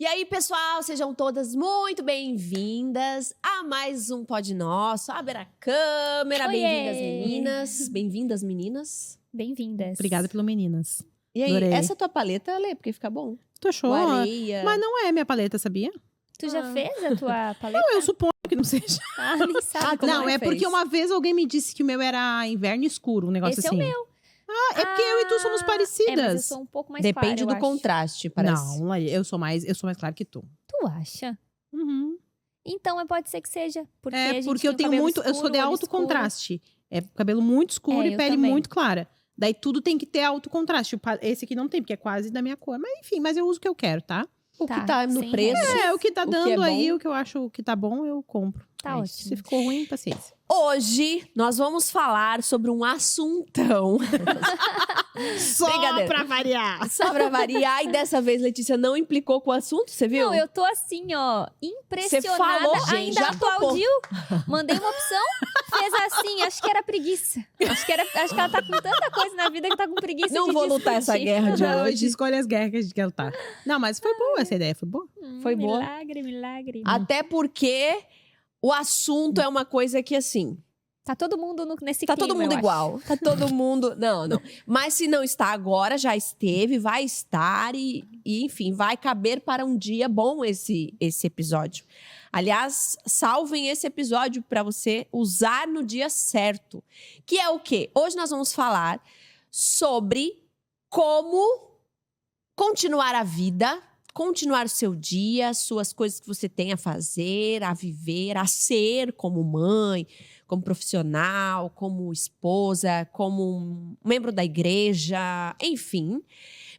E aí, pessoal, sejam todas muito bem-vindas a mais um Pod Nosso. Abre a câmera, Oiê! bem-vindas, meninas. Bem-vindas, meninas. Bem-vindas. Obrigada pelo meninas. E aí, Adorei. essa tua paleta, Lê, porque fica bom. Tu achou? Com areia. Mas não é minha paleta, sabia? Tu já fez a tua paleta? Não, eu suponho que não seja. Ah, nem sabe como Não, é é que porque fez? uma vez alguém me disse que o meu era inverno escuro, um negócio Esse assim. é o meu. Ah, é porque eu e tu somos parecidas. É, mas eu sou um pouco mais Depende clara, do eu acho. contraste, parece. Não, Laí, eu sou mais clara que tu. Tu acha? Uhum. Então, pode ser que seja. Porque a É gente porque tem eu o tenho cabelo muito, eu sou escuro, de olho alto escuro. contraste. É cabelo muito escuro É, e eu pele também. muito clara. Daí tudo tem que ter alto contraste. Esse aqui não tem, porque é quase da minha cor. Mas enfim, mas eu uso o que eu quero, tá? O Tá, que tá no sem preço. regras. É, o que tá O que é dando bom. aí, o que eu acho que tá bom, eu compro. Tá É isso. ótimo. Se ficou ruim, paciência. Hoje, nós vamos falar sobre um assuntão. Só Brincadeira. pra variar. Só pra variar. E dessa vez, Letícia não implicou com o assunto, você viu? Não, eu tô assim, ó, impressionada. falou, gente, Ainda já topou. aplaudiu. Mandei uma opção, fez assim, acho que era preguiça. Acho que ela tá com tanta coisa na vida que tá com preguiça Não de vou lutar essa discutir. guerra de Não, a gente hoje. escolhe as guerras que a gente quer lutar. Não, mas foi boa essa ideia, foi boa. Foi boa. Milagre, milagre. Até porque o assunto é uma coisa que, assim, Tá todo mundo nesse tá clima, todo mundo eu igual. Tá todo mundo. Não. Mas se não está agora, já esteve, vai estar e, enfim, vai caber para um dia bom esse episódio. Aliás, salvem esse episódio para você usar no dia certo. Que é o quê? Hoje nós vamos falar sobre como continuar a vida, continuar o seu dia, suas coisas que você tem a fazer, a viver, a ser como mãe, como profissional, como esposa, como um membro da igreja, enfim,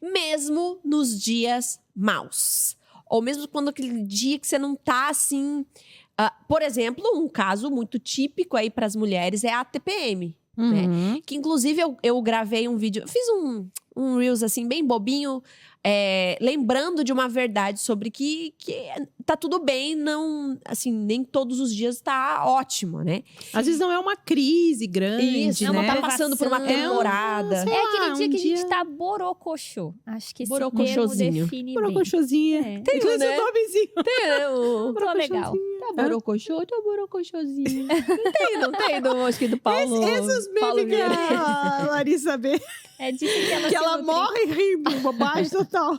mesmo nos dias maus. Ou mesmo quando aquele dia que você não tá assim. Por exemplo, um caso muito típico aí para as mulheres é a TPM. Né? Uhum. Que inclusive eu gravei um vídeo, fiz um Reels assim, bem bobinho, lembrando de uma verdade sobre que tá tudo bem, não, assim, nem todos os dias tá ótimo, né? Às vezes não é uma crise grande, Isso, né? não tá passando por uma É um- temporada. sei É lá, aquele dia um que a gente dia- tá borocochô. Acho que esse termo Borocochôzinho. define bem. Borocochosinha. É. Tem, Esse né? nomezinho. Tem, né? Tô legal. Tá borocochô, tô borocochôzinho. Não tem, acho que do Paulo. Esses Paulo memes que Vieira. a Larissa vê, É disso que ela que se ela nutre. morre rindo, bobagem total.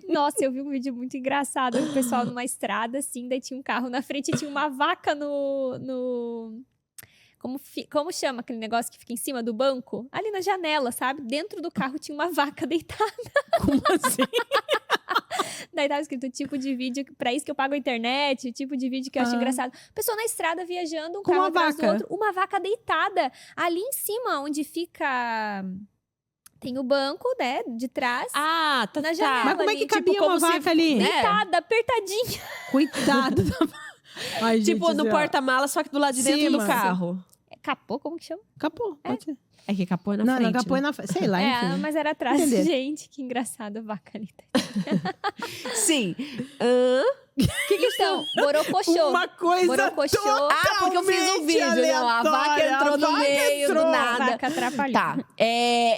Nossa, eu vi um vídeo muito engraçado. O pessoal numa estrada, assim, daí tinha um carro na frente e tinha uma vaca no... Como chama aquele negócio que fica em cima do banco? Ali na janela, sabe? Dentro do carro tinha uma vaca deitada. Como assim? Daí tava escrito tipo de vídeo, pra isso que eu pago a internet, tipo de vídeo que eu acho Ah. engraçado. Pessoa na estrada viajando, um Com carro uma atrás vaca. do outro, uma vaca deitada. Ali em cima, onde fica... Tem o banco, né, de trás. Ah, tá. Na janela. Mas como é que ali, cabia tipo, uma como se- vaca ali? né? Deitada, apertadinha. Coitada da vaca. Ai, Tipo, gente, no assim, ó. porta-malas, só que do lado de dentro do Cima. carro. Capô, como que chama? Capô, pode ser. É que capô é na Não, frente. não, capô é né? na frente. Sei lá, enfim. mas era atrás. Entender. Gente, que engraçado a vaca ali. Sim. Então, borocochô. Uma coisa Borocochô. Ah, porque eu fiz um totalmente vídeo, não. A vaca aleatória, entrou a no vaca meio entrou. do A nada. vaca atrapalhou. Tá.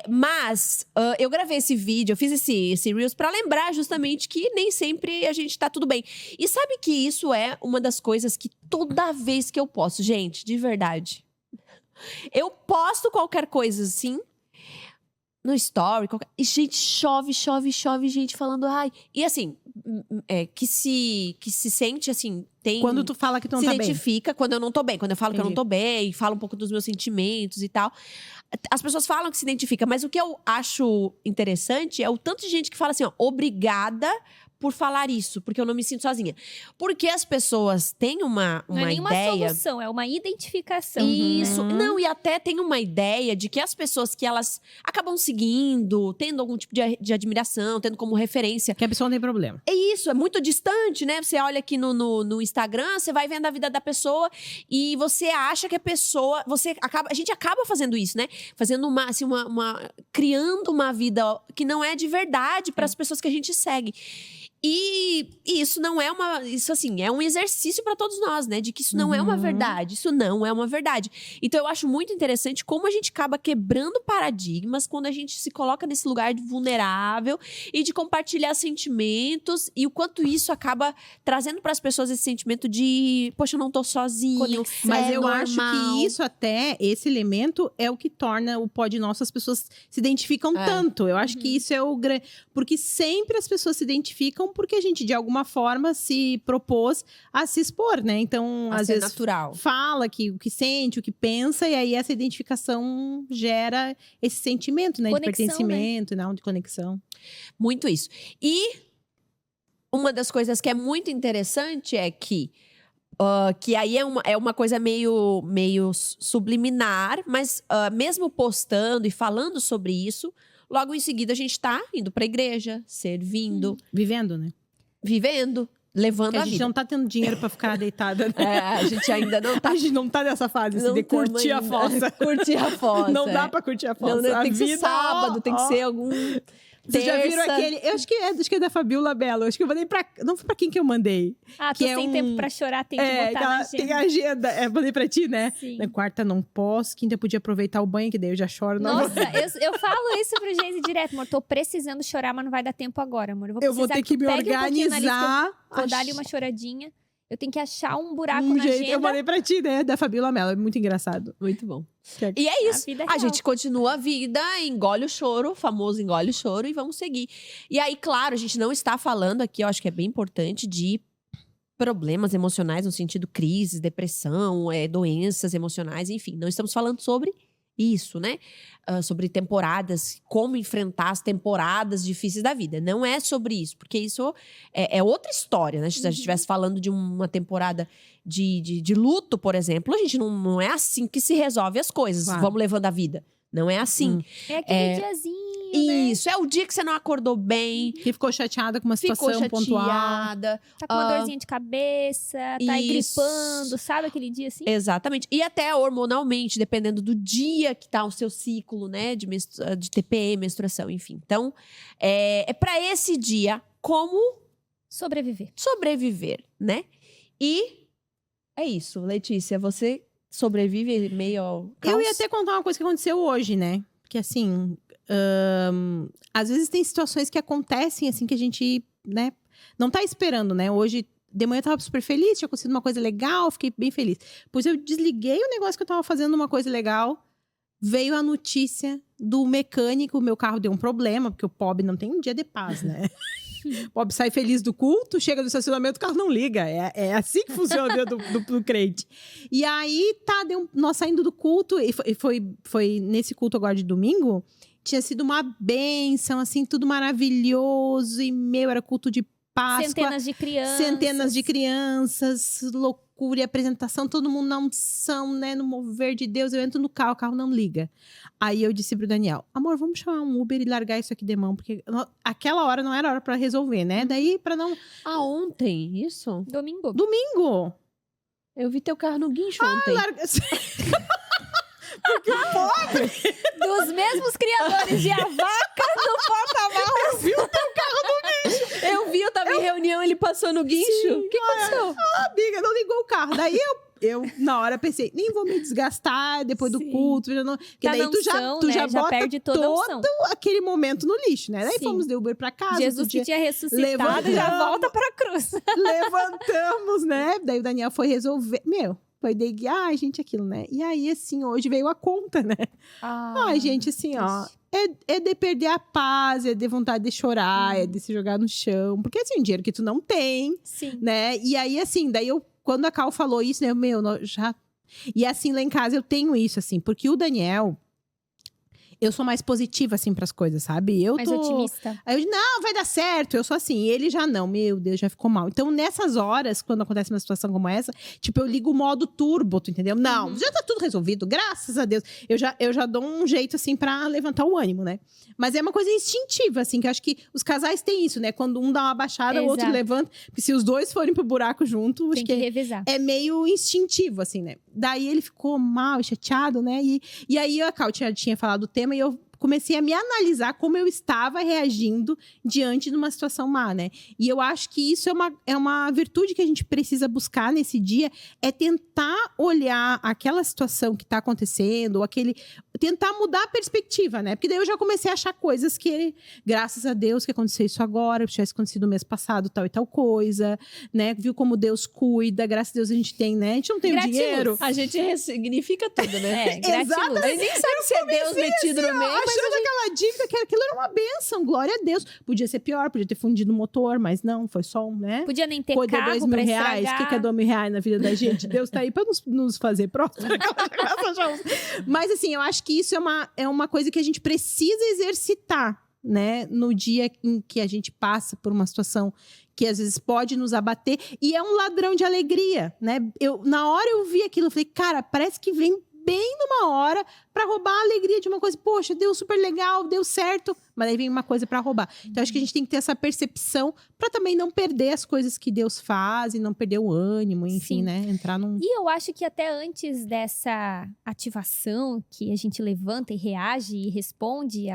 Mas eu gravei esse vídeo, eu fiz esse Reels pra lembrar justamente que nem sempre a gente tá tudo bem. E sabe que isso é uma das coisas que toda vez que eu posto, gente, de verdade. Eu posto qualquer coisa assim no story, e gente, chove, gente falando, ai. E assim, que se sente assim, tem. Quando tu fala que tu não se tá bem. identifica quando eu não tô bem. Quando eu falo que eu não Entendi. tô bem, falo um pouco dos meus sentimentos e tal. As pessoas falam que se identifica, mas o que eu acho interessante é o tanto de gente que fala assim, ó, obrigada por falar isso, porque eu não me sinto sozinha. Porque as pessoas têm uma Não é nenhuma ideia. solução, é uma identificação. Isso. Uhum. Não, e até tem uma ideia de que as pessoas que elas acabam seguindo, tendo algum tipo de admiração, tendo como referência. Que a pessoa não tem problema. É isso, é muito distante, né? Você olha aqui no Instagram, você vai vendo a vida da pessoa e você acha que a pessoa. A gente acaba fazendo isso, né? Fazendo criando uma vida que não é de verdade para as pessoas que a gente segue. E que isso não é isso assim, é um exercício para todos nós, né? De que isso não é uma verdade, isso não é uma verdade. Então eu acho muito interessante como a gente acaba quebrando paradigmas quando a gente se coloca nesse lugar de vulnerável e de compartilhar sentimentos e o quanto isso acaba trazendo para as pessoas esse sentimento de, poxa, eu não tô sozinho. Conexão. Mas é eu acho normal. que isso até, esse elemento, é o que torna o Pod Nosso, as pessoas se identificam tanto. Eu acho que isso é o grande. Porque sempre as pessoas se identificam porque a gente, de alguma forma, se propôs a se expor, né? Então, A às ser vezes, natural. fala o que sente, o que pensa, e aí essa identificação gera esse sentimento, né? Conexão, de pertencimento, não, de conexão. Muito isso. E uma das coisas que é muito interessante é que aí é uma coisa meio subliminar, mas mesmo postando e falando sobre isso, logo em seguida a gente tá indo pra igreja, servindo, Vivendo, né? vivendo, levando Porque a a gente vida. não tá tendo dinheiro pra ficar deitada, né? A gente ainda não tá. A gente não tá nessa fase assim, Não de tamo curtir a ainda. fossa. Curtir a fossa. Não dá pra curtir a fossa. Não, A tem que ser vida, sábado, tem que ser algum. Vocês já viram terça. aquele? Eu acho que é da Fabiola Belo. Acho que eu mandei pra. Não foi pra quem que eu mandei. Ah, tô que é sem um- tempo pra chorar, tem que botar na ela agenda. tem agenda. Mandei pra ti, né? Sim. Na quarta não posso, quinta eu podia aproveitar o banho, que daí eu já choro. Não. Nossa, eu falo isso pro Geise direto, amor. Tô precisando chorar, mas não vai dar tempo agora, amor. Eu vou precisar ter que me tu pegue um pouquinho na lista, organizar. vou dar ali uma choradinha. Eu tenho que achar um buraco um na jeito. agenda. Eu mandei pra ti, né? Da Fabiola Mello. É muito engraçado. Muito bom. Que- E é isso. vida A real. gente continua a vida, engole o choro, o famoso engole o choro, e vamos seguir. E aí, claro, a gente não está falando aqui, eu acho que é bem importante, de problemas emocionais, no sentido crise, depressão, doenças emocionais, enfim. Não estamos falando sobre isso, né? Sobre temporadas, como enfrentar as temporadas difíceis da vida. Não é sobre isso, porque isso é outra história, né? Se a gente estivesse falando de uma temporada de luto, por exemplo, a gente não é assim que se resolve as coisas. Claro. Vamos levando a vida. Não é assim. É aquele diazinho, né? Isso, é o dia que você não acordou bem, Que ficou chateada com uma ficou situação pontual. chateada. Tá com uma dorzinha de cabeça, tá aí Isso. gripando, sabe aquele dia assim? Exatamente. E até hormonalmente, dependendo do dia que tá o seu ciclo, né? De TPM, menstruação, enfim. Então, é para esse dia como Sobreviver. sobreviver, né? E é isso, Letícia, você sobrevive meio ao caos? Eu ia até contar uma coisa que aconteceu hoje, né? Porque assim, às vezes tem situações que acontecem assim que a gente, né, não tá esperando, né? Hoje de manhã eu tava super feliz, tinha acontecido uma coisa legal, fiquei bem feliz. Pois eu desliguei o negócio que eu tava fazendo uma coisa legal, veio a notícia do mecânico, o meu carro deu um problema, porque o pobre não tem um dia de paz, né? O pobre sai feliz do culto, chega no estacionamento, o carro não liga. É assim que funciona dentro do crente. E aí, nós saindo do culto, e foi nesse culto agora de domingo, tinha sido uma bênção, assim, tudo maravilhoso. E, era culto de Páscoa. Centenas de crianças. Loucura e apresentação, todo mundo na unção, né, no mover de Deus. Eu entro no carro, o carro não liga. Aí eu disse pro Daniel, amor, vamos chamar um Uber e largar isso aqui de mão, porque aquela hora não era hora pra resolver, né? Daí, pra não... Ontem, isso? Domingo. Domingo! Eu vi teu carro no guincho ontem. Larga... Porque o pobre... Dos mesmos criadores de A Vaca no porta-malas. viu o teu carro no guincho. Eu vi, eu tava em reunião, ele passou no guincho. O que aconteceu? Amiga, não ligou o carro. Daí eu na hora, pensei, nem vou me desgastar depois do Sim. culto. Porque Tá daí na tu já unção, né? bota perde toda a unção. aquele momento no lixo, né? Daí Sim. fomos de Uber pra casa. Jesus outro dia que tinha ressuscitado levantamos. já volta pra cruz. levantamos, né? Daí o Daniel foi resolver. Foi de ai, gente, aquilo, né? E aí, assim, hoje veio a conta, né? Ai, gente, assim, ó. É de perder a paz, é de vontade de chorar, é de se jogar no chão. Porque, assim, um dinheiro que tu não tem, Sim. né? E aí, assim, quando a Cal falou isso, né? Já... E assim, lá em casa eu tenho isso, assim. Porque o Daniel... Eu sou mais positiva, assim, pras coisas, sabe? Mais otimista. Aí eu digo, não, vai dar certo. Eu sou assim. E ele já não. Meu Deus, já ficou mal. Então, nessas horas, quando acontece uma situação como essa, tipo, eu ligo o modo turbo, tu entendeu? Não, já tá tudo resolvido, graças a Deus. Eu já dou um jeito, assim, pra levantar o ânimo, né? Mas é uma coisa instintiva, assim, que eu acho que os casais têm isso, né? Quando um dá uma baixada, o outro Exato. levanta. Porque se os dois forem pro buraco junto, Tem acho que que revezar. é meio instintivo, assim, né? Daí ele ficou mal, chateado, né? E aí a Cal tinha falado do tema e eu comecei a me analisar como eu estava reagindo diante de uma situação má, né? E eu acho que isso é uma virtude que a gente precisa buscar nesse dia, é tentar olhar aquela situação que tá acontecendo, ou tentar mudar a perspectiva, né? Porque daí eu já comecei a achar coisas que, graças a Deus, que aconteceu isso agora, se tivesse acontecido no mês passado, tal e tal coisa, né? Viu como Deus cuida, graças a Deus a gente tem, né? A gente não tem o dinheiro. A gente ressignifica tudo, né? Gratiluz. A gente nem sabe se é Deus metido no meio, mas Achando aquela dívida, que aquilo era uma bênção, glória a Deus. Podia ser pior, podia ter fundido o motor, mas não, foi só né? Podia nem ter Coisa carro R$2.000, pra o estragar. que é R$2.000 na vida da gente? Deus tá aí pra nos fazer próximo. Mas assim, eu acho que isso é uma coisa que a gente precisa exercitar, né? No dia em que a gente passa por uma situação que às vezes pode nos abater. E é um ladrão de alegria, né? Na hora eu vi aquilo, eu falei, cara, parece que vem bem numa hora pra roubar a alegria de uma coisa. Poxa, deu super legal, deu certo. Mas aí vem uma coisa pra roubar. Então, acho que a gente tem que ter essa percepção pra também não perder as coisas que Deus faz e não perder o ânimo, enfim, Sim. né? Entrar num... E eu acho que até antes dessa ativação que a gente levanta e reage e responde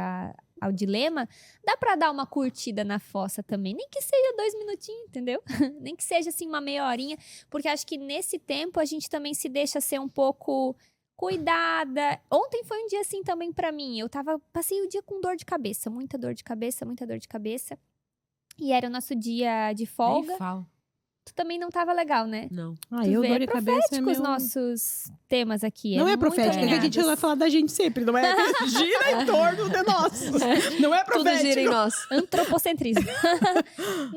ao dilema, dá pra dar uma curtida na fossa também. Nem que seja 2 minutinhos, entendeu? Nem que seja assim uma meia horinha. Porque acho que nesse tempo a gente também se deixa ser um pouco cuidada. Ontem foi um dia assim também pra mim. Passei o dia com dor de cabeça. Muita dor de cabeça, muita dor de cabeça. E era o nosso dia de folga. nem falo. Tu também não tava legal, né? Não. Ah, Tu eu vê, dor de cabeça é os meu... nossos temas aqui. Não é muito profético, é que a gente alinhados. vai falar da gente sempre, não é? Gira em torno de nós. Não é Tudo gira em profético. nós. Antropocentrismo.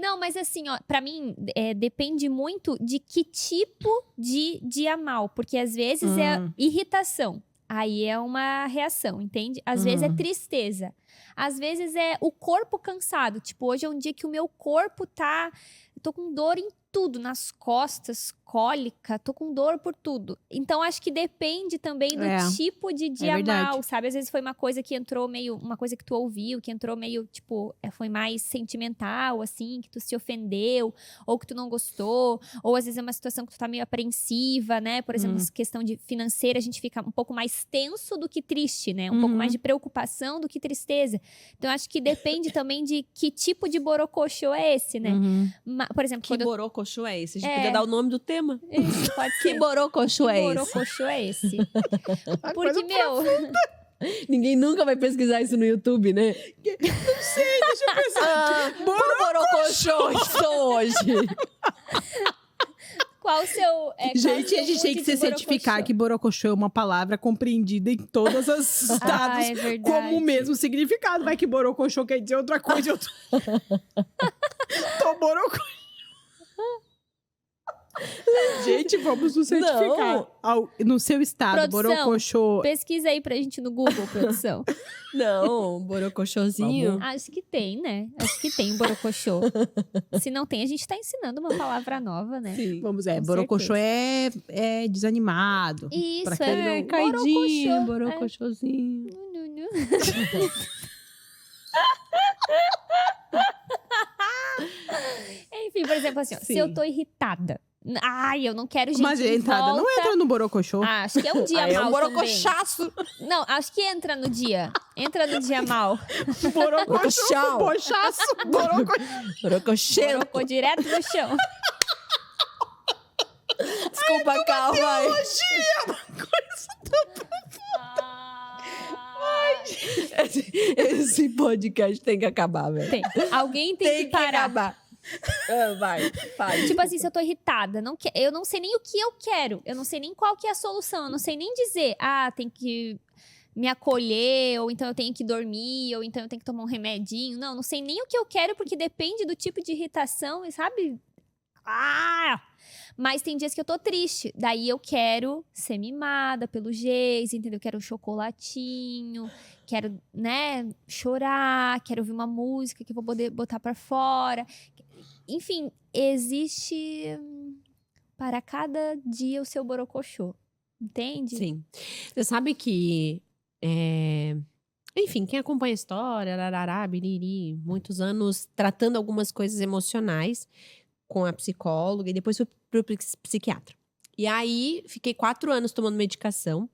Não, mas assim, ó, pra mim, depende muito de que tipo de dia mal. Porque às vezes é irritação. Aí é uma reação, entende? Às vezes é tristeza. Às vezes é o corpo cansado. Tipo, hoje é um dia que o meu corpo tá... Eu tô com dor em tudo, nas costas, cólica, tô com dor por tudo. Então, acho que depende também do tipo de dia verdade. mal, sabe? Às vezes foi uma coisa que entrou meio... Uma coisa que tu ouviu, que entrou meio, tipo... foi mais sentimental, assim, que tu se ofendeu, ou que tu não gostou. Ou, às vezes, é uma situação que tu tá meio apreensiva, né? Por exemplo, questão de financeira, a gente fica um pouco mais tenso do que triste, né? Um pouco mais de preocupação do que tristeza. Então, acho que depende também de que tipo de borocochô é esse, né? Por exemplo, Que quando eu... borocochô é esse? A gente podia dar o nome do tema. Isso, pode Que ser. borocochô é esse? Borocochô é esse. A Porque, coisa meu... Ninguém nunca vai pesquisar isso no YouTube, né? Não sei, deixa eu pensar. Qual borocochô estou hoje? Qual o seu... Gente, a gente tem que se certificar que borocochô é uma palavra compreendida em todos os estados é verdade. como o mesmo significado. Vai que borocochô quer dizer outra coisa. Tô borocochô. Gente, vamos nos certificar. No seu estado, Produção, borocochô... Pesquisa aí pra gente no Google, produção. Não, borocochôzinho. Acho que tem, né? Acho que tem borocochô. Se não tem, a gente tá ensinando uma palavra nova, né? Sim. Vamos, Com borocochô é desanimado. Isso, Pra quem é não- Caidinho, borocochô. borocochôzinho. Enfim, por exemplo, assim, ó, se Sim. eu tô irritada. Ai, eu não quero gente Mas a de entrada não volta. entra no borocochô. Ah, acho que é um dia Aí é mal um também. borocochaço. Não, acho que entra no dia. Entra no dia mal. Borocochô, Borocochão. bochaço, borocochô. Borocochê. Borocô direto no chão. Desculpa, calma. Vai. Esse podcast tem que acabar, velho. Tem. Alguém tem, Tem que que parar. acabar. Vai, faz. Tipo assim, se eu tô irritada, eu não sei nem o que eu quero. Eu não sei nem qual que é a solução. Eu não sei nem dizer, tem que me acolher, ou então eu tenho que dormir, ou então eu tenho que tomar um remedinho. Não sei nem o que eu quero, porque depende do tipo de irritação, e sabe? Mas tem dias que eu tô triste. Daí eu quero ser mimada pelo Geis, entendeu? Quero um chocolatinho, quero, né, chorar, quero ouvir uma música que eu vou poder botar pra fora. Enfim, existe para cada dia o seu borocochô. Entende? Sim. Você sabe que... Enfim, quem acompanha a história, larará, biriri, muitos anos tratando algumas coisas emocionais com a psicóloga e depois fui pro psiquiatra. E aí, fiquei 4 anos tomando medicação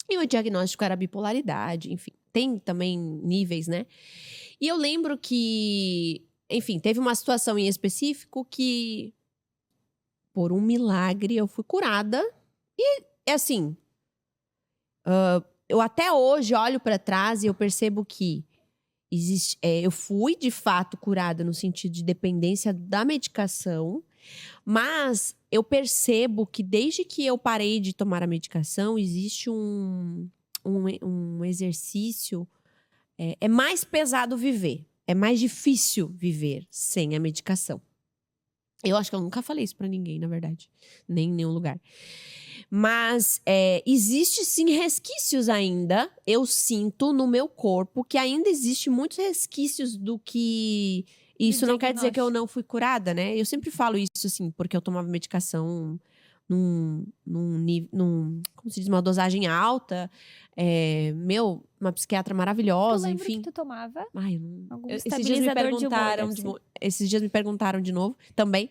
e o diagnóstico era bipolaridade, enfim. tem também níveis, né? E eu lembro que, enfim, teve uma situação em específico que, por um milagre, eu fui curada. E, assim, eu até hoje olho pra trás e eu percebo que eu fui, de fato, curada no sentido de dependência da medicação, mas eu percebo que desde que eu parei de tomar a medicação, existe um exercício. É mais pesado viver. É mais difícil viver sem a medicação. Eu acho que eu nunca falei isso pra ninguém, na verdade. Nem em nenhum lugar. Mas existe sim resquícios ainda. Eu sinto no meu corpo que ainda existe muitos resquícios do que... Isso não quer dizer que eu não fui curada, né? Eu sempre falo isso, assim, porque eu tomava medicação como se diz, uma dosagem alta. Uma psiquiatra maravilhosa, enfim. Que tu tomava? Ai, eu não... Algum Esses dias me estabilizador de humor, perguntaram esses dias me perguntaram de novo também.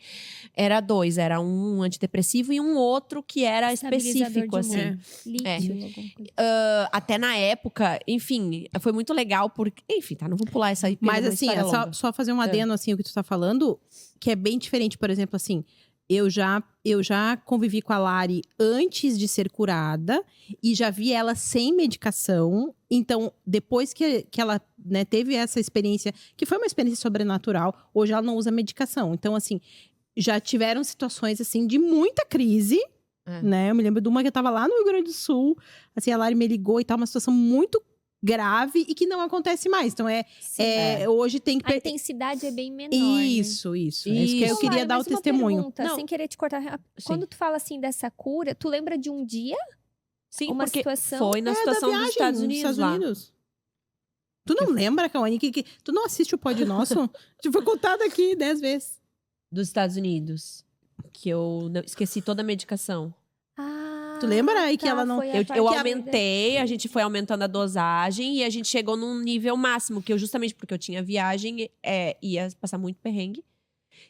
Era 2, era um antidepressivo e um outro que era específico, assim. Lítio, alguma coisa. Até na época, enfim, foi muito legal porque, enfim, tá, não vou pular essa aí. Mas assim, só fazer um adendo assim o que tu tá falando, que é bem diferente, por exemplo, assim, eu já convivi com a Lari antes de ser curada e já vi ela sem medicação. Então, depois que ela, né, teve essa experiência, que foi uma experiência sobrenatural, hoje ela não usa medicação. Então, assim, já tiveram situações, assim, de muita crise, né? Eu me lembro de uma que eu tava lá no Rio Grande do Sul, assim, a Lari me ligou e tal, uma situação muito grave e que não acontece mais. Então, hoje tem que... A intensidade é bem menor, Isso. É isso que eu queria dar o testemunho. Pergunta, sem querer te cortar. Quando tu fala assim dessa cura, tu lembra de um dia? Sim, uma porque situação? foi na situação dos Estados Unidos. Tu não lembra, Cauane, que tu não assiste o Pod Nosso? Te foi contado aqui 10 vezes. Dos Estados Unidos. Que eu esqueci toda a medicação. Tu lembra aí que ela não... Eu aumentei, a gente foi aumentando a dosagem e a gente chegou num nível máximo, que eu justamente porque eu tinha viagem, ia passar muito perrengue.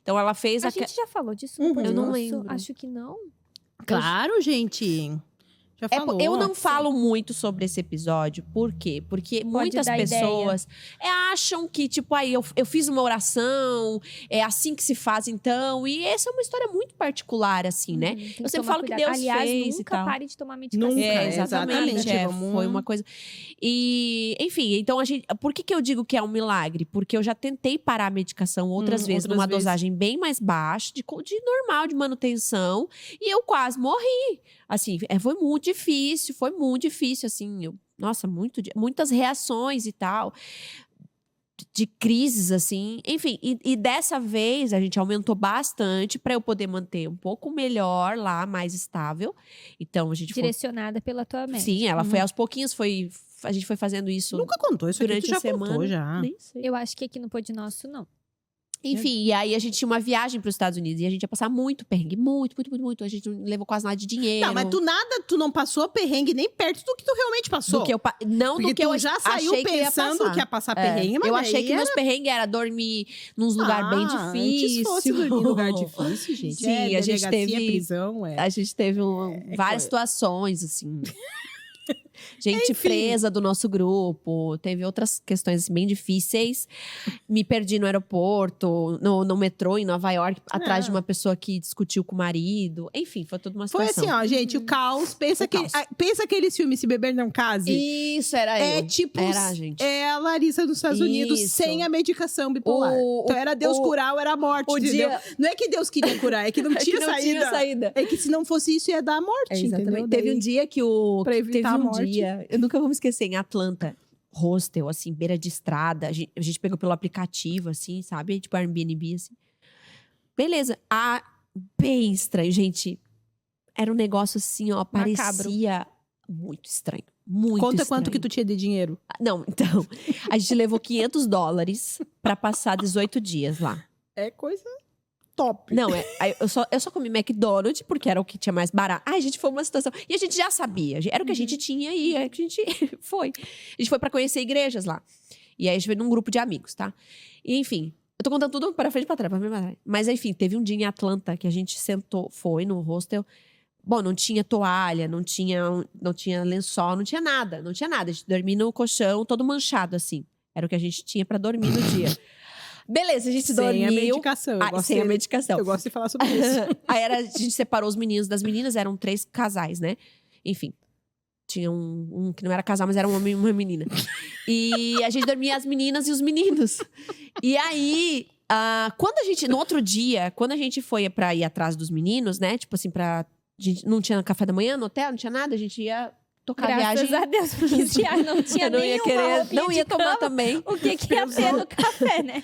Então ela fez... A gente já falou disso? Eu não lembro. Acho que não. Claro, gente. Já falou. Eu não falo muito sobre esse episódio, por quê? Porque muitas pessoas acham que, tipo, aí eu fiz uma oração, é assim que se faz, então. E essa é uma história muito particular, assim, né? Eu sempre falo que Deus fez nunca e tal. pare de tomar medicação. Nunca, exatamente. Foi uma coisa. E, enfim, então por que eu digo que é um milagre? Porque eu já tentei parar a medicação outras vezes, numa dosagem bem mais baixa, de normal, de manutenção, e eu quase morri. Assim, foi muito difícil, assim, nossa, muitas reações e tal, de crises, assim, enfim, e dessa vez a gente aumentou bastante para eu poder manter um pouco melhor lá, mais estável, então a gente direcionada pela tua médica. Sim, ela foi aos pouquinhos, a gente foi fazendo isso. Nunca contou isso durante aqui, tu já contou já. Nem sei. Eu acho que aqui no Pod Nosso, não. Enfim, e aí a gente tinha uma viagem para os Estados Unidos e a gente ia passar muito perrengue, muito. A gente não levou quase nada de dinheiro. Não, mas tu não passou perrengue nem perto do que tu realmente passou. Do que eu já saiu pensando que ia passar perrengue, mas eu achei que meus perrengues era dormir num lugar bem difícil. Se fosse dormir num lugar difícil, gente. Sim, a gente teve prisão, A gente teve várias situações, assim. Gente presa do nosso grupo, teve outras questões assim, bem difíceis. Me perdi no aeroporto, no metrô em Nova York, atrás de uma pessoa que discutiu com o marido. Enfim, foi toda uma situação. Foi assim, ó, gente, o caos. Pensa aqueles filmes Se Beber Não Case. Isso, era eu. Gente. É a Larissa dos Estados Unidos sem a medicação bipolar. Então era Deus curar ou era a morte, entendeu? Não é que Deus queria curar, é que não tinha saída. É que se não fosse isso, ia dar a morte, entendeu? Teve um dia que pra evitar a morte. Eu nunca vou me esquecer, em Atlanta, hostel, assim, beira de estrada. A gente pegou pelo aplicativo, assim, sabe? Tipo Airbnb, assim. Beleza. Bem estranho, gente. Era um negócio assim, ó, parecia muito estranho. Muito Conta estranho. quanto que tu tinha de dinheiro. Não, então, a gente levou $500 pra passar 18 dias lá. É coisa top. Não, eu só comi McDonald's porque era o que tinha mais barato. Ai, gente, foi uma situação. E a gente já sabia. Era o que a gente tinha e é que a gente foi. A gente foi pra conhecer igrejas lá. E aí a gente foi num grupo de amigos, tá? E, enfim, eu tô contando tudo para frente e pra trás. Mas enfim, teve um dia em Atlanta que a gente foi no hostel. Bom, não tinha toalha, não tinha lençol, não tinha nada. Não tinha nada. A gente dormia no colchão todo manchado, assim. Era o que a gente tinha pra dormir no dia. Beleza, a gente dormiu. Sem a medicação. Sem a medicação. Eu gosto de falar sobre isso. Aí a gente separou os meninos das meninas, eram 3 casais, né? Enfim. Tinha um que não era casal, mas era um homem e uma menina. E a gente dormia as meninas e os meninos. E aí, quando a gente, no outro dia, quando a gente foi pra ir atrás dos meninos, né? Tipo assim, a gente não tinha café da manhã no hotel, não tinha nada, a gente ia tocar a viagem. Graças a Deus, porque já não tinha não ia querer, roupinha não ia de tomar cama. também. O que ia ter no café, né?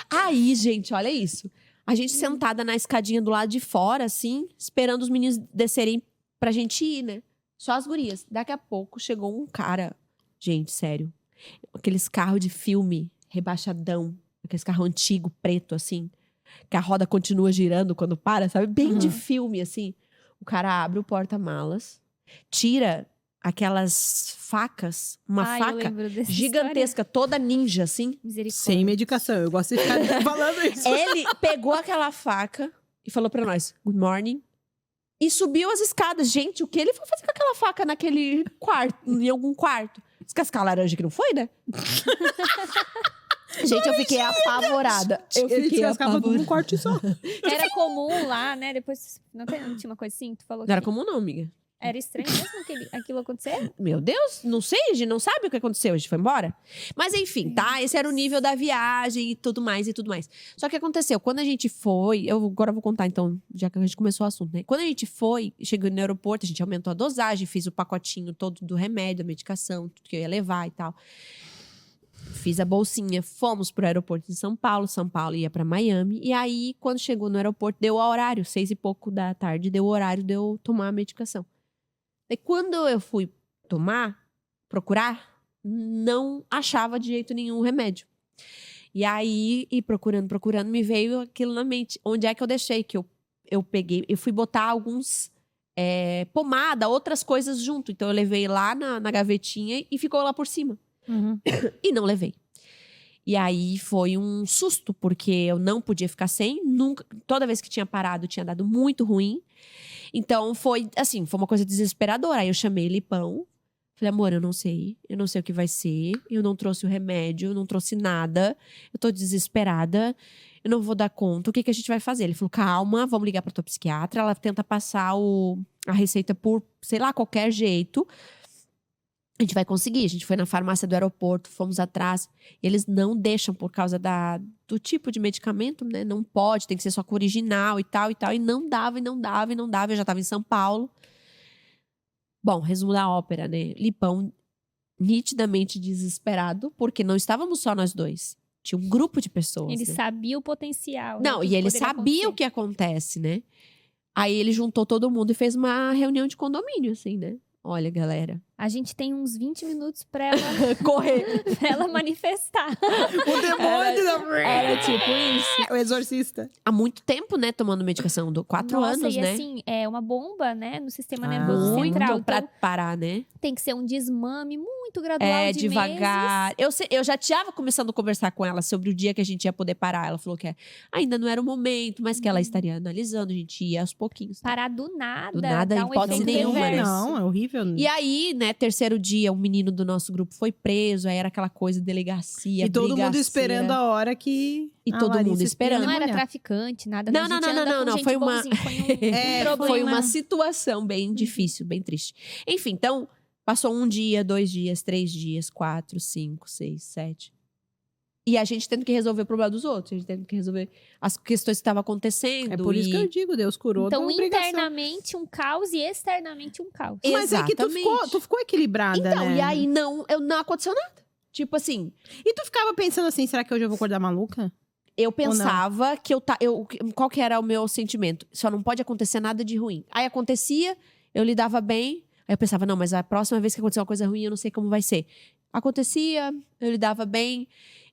Aí, gente, olha isso. A gente sentada na escadinha do lado de fora, assim, esperando os meninos descerem pra gente ir, né? Só as gurias. Daqui a pouco chegou um cara, gente, sério. Aqueles carros de filme, rebaixadão. Aqueles carros antigos, preto, assim. Que a roda continua girando quando para, sabe? Bem de filme, assim. O cara abre o porta-malas, tira aquelas facas, uma Eu faca lembro dessa gigantesca, toda ninja, assim. Misericórdia. Sem medicação. Eu gosto de ficar falando isso. Ele pegou aquela faca e falou pra nós, good morning. E subiu as escadas. Gente, o que ele foi fazer com aquela faca naquele quarto, em algum quarto? Descascar a laranja que não foi, né? Gente, eu fiquei apavorada. Eu Ele fiquei descascava tudo apavorada. num corte só. Era comum lá, né? Depois, não tinha uma coisa assim? Tu falou Não era que comum não, amiga. era estranho mesmo aquilo acontecer? Meu Deus, não sei, a gente não sabe o que aconteceu, a gente foi embora. Mas enfim, tá? Esse era o nível da viagem e tudo mais, e tudo mais. Só que o que aconteceu, quando a gente foi, agora eu vou contar então, já que a gente começou o assunto, né? Quando a gente foi, chegou no aeroporto, a gente aumentou a dosagem, fiz o pacotinho todo do remédio, da medicação, tudo que eu ia levar e tal. Fiz a bolsinha, fomos pro aeroporto em São Paulo ia pra Miami. E aí, quando chegou no aeroporto, deu o horário, 6 e pouco da tarde, deu o horário de eu tomar a medicação. E quando eu fui procurar, não achava de jeito nenhum o remédio. E aí, procurando, me veio aquilo na mente. Onde é que eu deixei? Que eu peguei, eu fui botar alguns pomada, outras coisas junto. Então eu levei lá na gavetinha e ficou lá por cima. E não levei. E aí foi um susto, porque eu não podia ficar sem. Nunca, toda vez que tinha parado, tinha dado muito ruim. Então foi assim, foi uma coisa desesperadora. Aí eu chamei Lipão. Falei, amor, eu não sei o que vai ser. Eu não trouxe o remédio, eu não trouxe nada. Eu tô desesperada. Eu não vou dar conta. O que a gente vai fazer? Ele falou, calma, vamos ligar pra tua psiquiatra. Ela tenta passar a receita por, sei lá, qualquer jeito. A gente vai conseguir. A gente foi na farmácia do aeroporto, fomos atrás. E eles não deixam por causa do tipo de medicamento, né? Não pode, tem que ser só com o original e tal. E não dava. Eu já tava em São Paulo. Bom, resumo da ópera, né? Lipão nitidamente desesperado, porque não estávamos só nós dois. Tinha um grupo de pessoas. Ele né? sabia o potencial. Não, né, e ele sabia o que acontece, né? Aí ele juntou todo mundo e fez uma reunião de condomínio, assim, né? Olha, galera. A gente tem uns 20 minutos pra ela, Correr. pra ela manifestar. O demônio Era tipo isso. O exorcista. Há muito tempo, né? Tomando medicação. 4 Nossa, anos, e né? assim, é uma bomba, né? No sistema nervoso Muito central. pra Então, parar, né? tem que ser um desmame muito gradual de devagar. Eu já tinha começando a conversar com ela sobre o dia que a gente ia poder parar. Ela falou que ainda não era o momento, mas que ela estaria analisando. A gente ia aos pouquinhos. Tá? Parar do nada. Do nada, dá em hipótese efeito nenhuma, né? reverso. Não, é horrível. E aí, né, terceiro dia, um menino do nosso grupo foi preso. Aí era aquela coisa, delegacia, E todo mundo brigaceira. esperando a hora que. E a todo Larissa mundo esperando. Não era mulher. traficante, nada. Não, a gente não, anda não, com não, gente foi uma- bonzinho, foi um problema. Foi uma situação bem difícil, bem triste. Enfim, então, passou 1 dia, 2 dias, 3 dias, 4, 5, 6, 7. E a gente tendo que resolver o problema dos outros. A gente tendo que resolver as questões que estavam acontecendo. É por isso que eu digo, Deus curou Então, da obrigação. internamente um caos e externamente um caos. Mas é que Exatamente. tu ficou equilibrada, Então, né? e aí não aconteceu nada. Tipo assim, E tu ficava pensando assim, será que hoje eu vou acordar maluca? eu pensava que qual que era o meu sentimento? Só não pode acontecer nada de ruim. Aí acontecia, eu lidava bem. Aí eu pensava, não, mas a próxima vez que acontecer uma coisa ruim, eu não sei como vai ser. Acontecia, eu lidava bem.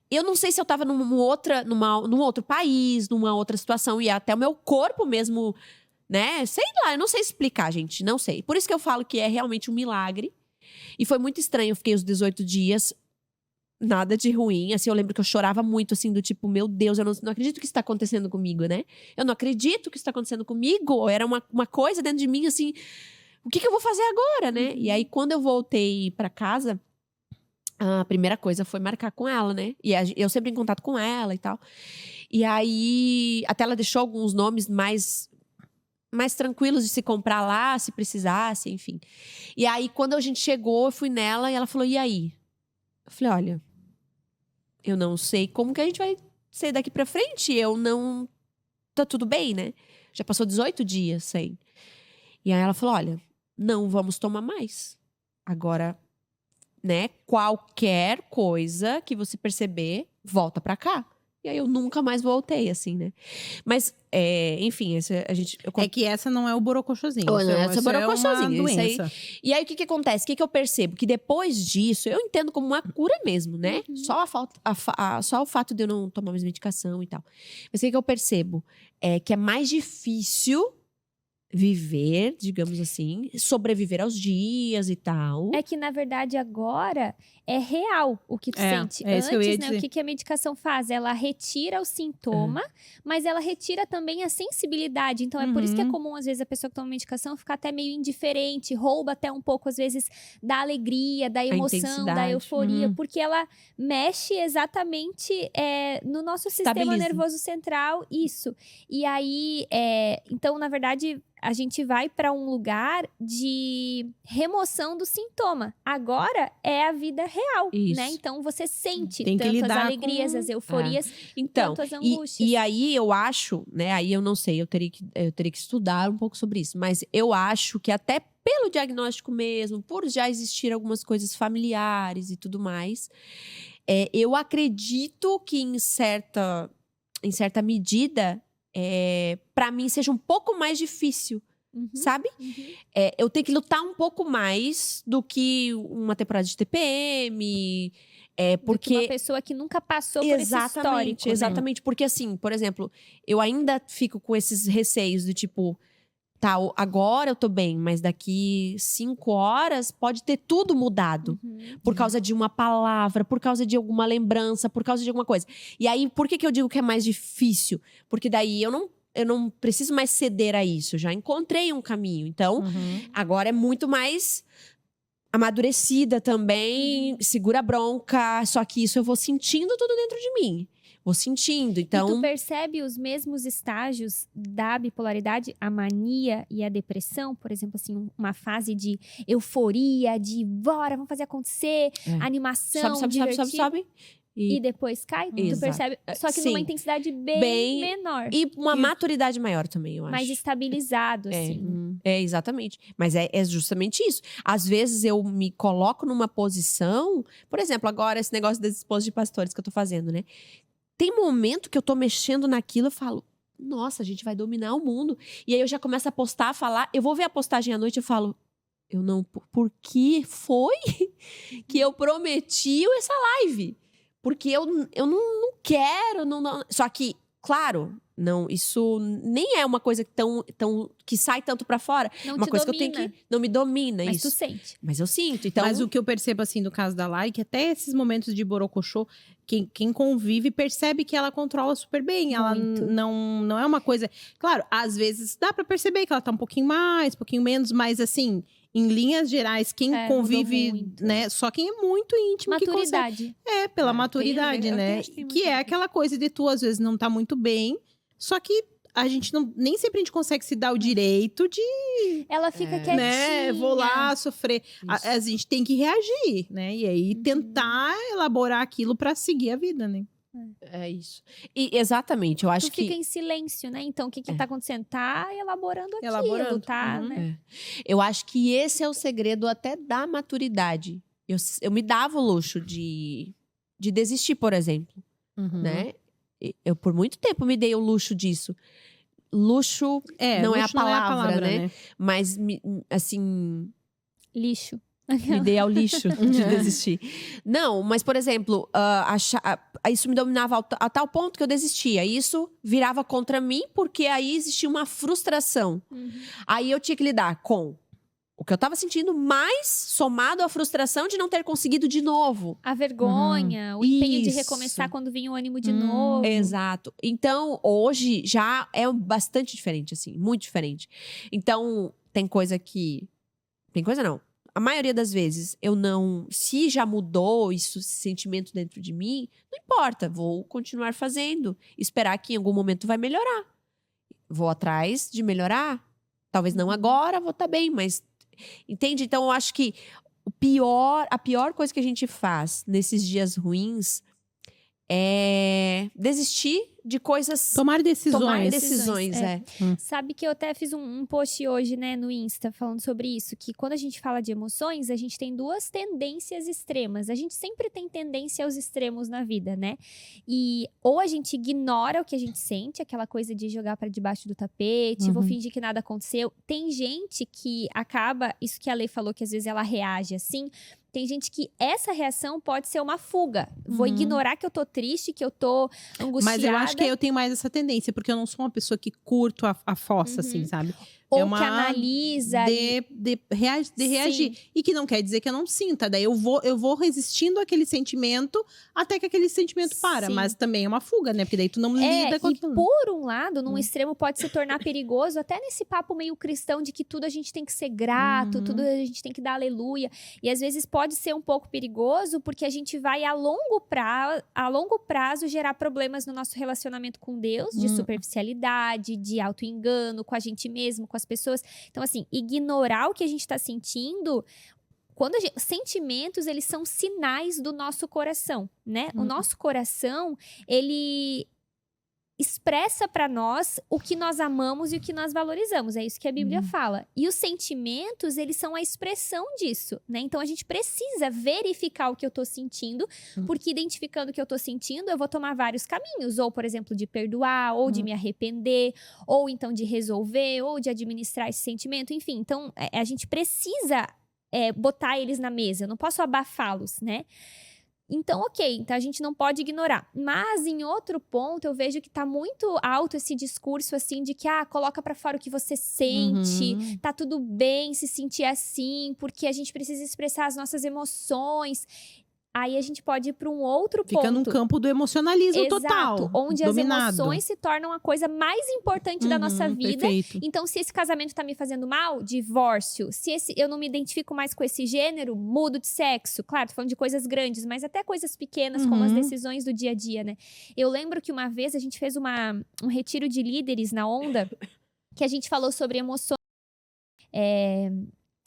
Eu não sei se eu tava num outro país, numa outra situação. E até o meu corpo mesmo, né? Sei lá, eu não sei explicar, gente. Não sei. Por isso que eu falo que é realmente um milagre. E foi muito estranho. Eu fiquei os 18 dias nada de ruim. Assim, eu lembro que eu chorava muito, assim, do tipo, meu Deus, eu não acredito que isso tá acontecendo comigo, né? Eu não acredito que isso tá acontecendo comigo. Era uma coisa dentro de mim, assim, o que eu vou fazer agora, né? E aí, quando eu voltei pra casa, a primeira coisa foi marcar com ela, né? E eu sempre em contato com ela e tal. E aí, até ela deixou alguns nomes mais tranquilos de se comprar lá, se precisasse, enfim. E aí, quando a gente chegou, eu fui nela e ela falou, e aí? Eu falei, olha, eu não sei como que a gente vai ser daqui pra frente. Eu não... Tá tudo bem, né? Já passou 18 dias sem. E aí ela falou, olha, não vamos tomar mais. Agora, né, qualquer coisa que você perceber, volta pra cá. E aí eu nunca mais voltei, assim, né? Mas, enfim, É que essa não é o borocochosinho. Não, essa é o borocochosinho, isso é isso uma aí. doença. E aí, o que acontece? O que eu percebo? Que depois disso, eu entendo como uma cura mesmo, né? Só, só o fato de eu não tomar mais medicação e tal. Mas o que eu percebo? É que é mais difícil viver, digamos assim, sobreviver aos dias e tal. É que, na verdade, agora é real o que tu sente. É isso que eu ia Antes, né, dizer. o que a medicação faz? Ela retira o sintoma, mas ela retira também a sensibilidade. Então, é por isso que é comum, às vezes, a pessoa que toma medicação ficar até meio indiferente, rouba até um pouco, às vezes, da alegria, da emoção, da intensidade. euforia, porque ela mexe exatamente no nosso sistema Estabiliza. nervoso central, isso. E aí, então, na verdade, a gente vai para um lugar de remoção do sintoma. Agora é a vida real, Isso. né? Então você sente Tem que tanto as lidar alegrias, com- as euforias, Então, tanto as angústias. e aí eu acho, né? Aí eu não sei, eu teria que estudar um pouco sobre isso. Mas eu acho que até pelo diagnóstico mesmo, por já existir algumas coisas familiares e tudo mais, eu acredito que em certa medida, para mim seja um pouco mais difícil, Uhum, sabe? uhum. Eu tenho que lutar um pouco mais do que uma temporada de TPM, Do que porque uma pessoa que nunca passou por esse histórico, né? exatamente, porque assim, por exemplo, eu ainda fico com esses receios do tipo, tá, agora eu tô bem, mas daqui 5 horas pode ter tudo mudado. Uhum. Por causa de uma palavra, por causa de alguma lembrança, por causa de alguma coisa. E aí, por que eu digo que é mais difícil? Porque daí eu não preciso mais ceder a isso. Eu já encontrei um caminho. Então, agora é muito mais amadurecida também, segura a bronca. Só que isso eu vou sentindo tudo dentro de mim. Vou sentindo, E então... tu percebe os mesmos estágios da bipolaridade, a mania e a depressão? Por exemplo, assim, uma fase de euforia, de bora, vamos fazer acontecer, animação, sobe. E depois cai? Tu Exato. percebe? Só que Sim. numa intensidade bem menor. E uma maturidade maior também, eu acho. Mais estabilizado, assim. Exatamente. Mas é justamente isso. Às vezes eu me coloco numa posição... Por exemplo, agora esse negócio das esposas de pastores que eu tô fazendo, né? Tem momento que eu tô mexendo naquilo e falo... Nossa, a gente vai dominar o mundo. E aí eu já começo a postar, a falar... Eu vou ver a postagem à noite e eu falo... Eu não... Por que foi que eu prometi essa live? Porque eu não quero... Não. Só que, claro... Não, isso nem é uma coisa que sai tanto pra fora. Não Uma te coisa domina, que eu tenho que... Não me domina mas isso. tu sente. Mas eu sinto, então... Mas o que eu percebo, assim, no caso da Lai, que até esses momentos de borocochô, quem convive percebe que ela controla super bem. Ela Muito. não é uma coisa... Claro, às vezes dá pra perceber que ela tá um pouquinho mais, um pouquinho menos, mas assim... Em linhas gerais, quem Mudou convive, muito. né? Só quem é muito íntimo que consegue. Maturidade. Pela Tem maturidade, a ver, eu né? acho que tem Que muito a é ver. aquela coisa de tu, às vezes, não tá muito bem. Só que a gente nem sempre a gente consegue se dar o direito de, Ela fica quietinha. né? Vou lá sofrer. Isso. A gente tem que reagir, né? E aí tentar elaborar aquilo pra seguir a vida, né? É isso. E exatamente, eu acho Tu que... fica em silêncio, né? Então, o que tá acontecendo? Tá elaborando aquilo, Elaborando. tá, Uhum. né? Eu acho que esse é o segredo até da maturidade. Eu me dava o luxo de desistir, por exemplo, né? Eu, por muito tempo, me dei o luxo disso. Luxo não é a luxo palavra, né? Mas, assim... Lixo. Me dei ao lixo de desistir. Não, mas, por exemplo, isso me dominava a tal ponto que eu desistia. Isso virava contra mim, porque aí existia uma frustração. Aí eu tinha que lidar com o O que eu tava sentindo mais somado à frustração de não ter conseguido de novo. A vergonha, o empenho de Isso. recomeçar quando vinha o ânimo de novo. Exato. Então, hoje já é bastante diferente, assim, muito diferente. Então, tem coisa que. Tem coisa não. A maioria das vezes eu não. Se já mudou isso, esse sentimento dentro de mim, não importa, vou continuar fazendo. Esperar que em algum momento vai melhorar. Vou atrás de melhorar. Talvez não agora, vou estar bem, mas. Entende? Então, eu acho que a pior coisa que a gente faz nesses dias ruins é desistir de coisas. Tomar decisões. Tomar decisões, é. é. Sabe que eu até fiz um post hoje, né, no Insta, falando sobre isso, que quando a gente fala de emoções, a gente tem duas tendências extremas. A gente sempre tem tendência aos extremos na vida, né? E ou a gente ignora o que a gente sente, aquela coisa de jogar pra debaixo do tapete, vou fingir que nada aconteceu. Tem gente que acaba, isso que a Lê falou, que às vezes ela reage assim. Tem gente que essa reação pode ser uma fuga. Vou ignorar que eu tô triste, que eu tô angustiada. Mas eu acho que eu tenho mais essa tendência, porque eu não sou uma pessoa que curto a fossa, assim, sabe? Ou é uma que analisa. de reagir. E que não quer dizer que eu não sinta. Daí eu vou resistindo àquele sentimento até que aquele sentimento para. Sim. Mas também é uma fuga, né? Porque daí tu não lida com E aquilo. por um lado, num extremo pode se tornar perigoso, até nesse papo meio cristão de que tudo a gente tem que ser grato, tudo a gente tem que dar aleluia. E às vezes pode ser um pouco perigoso, porque a gente vai a longo prazo gerar problemas no nosso relacionamento com Deus, de superficialidade, de auto-engano, com a gente mesmo, com as pessoas. Então, assim, ignorar o que a gente tá sentindo. Sentimentos, eles são sinais do nosso coração, né? O nosso coração, ele expressa pra nós o que nós amamos e o que nós valorizamos. É isso que a Bíblia fala. E os sentimentos, eles são a expressão disso, né? Então, a gente precisa verificar o que eu tô sentindo, porque identificando o que eu tô sentindo, eu vou tomar vários caminhos. Ou, por exemplo, de perdoar, ou de me arrepender, ou então de resolver, ou de administrar esse sentimento. Enfim, então, a gente precisa botar eles na mesa. Eu não posso abafá-los, né? Então, ok, então a gente não pode ignorar. Mas, em outro ponto, eu vejo que tá muito alto esse discurso, assim, de que, coloca pra fora o que você sente, tá tudo bem se sentir assim, porque a gente precisa expressar as nossas emoções. Aí a gente pode ir para um outro ponto. Fica num campo do emocionalismo Exato, total. onde dominado. as emoções se tornam a coisa mais importante da nossa vida. Perfeito. Então, se esse casamento tá me fazendo mal, divórcio. Se eu não me identifico mais com esse gênero, mudo de sexo. Claro, tô falando de coisas grandes, mas até coisas pequenas, como as decisões do dia a dia, né? Eu lembro que uma vez a gente fez um retiro de líderes na Onda, que a gente falou sobre emoções.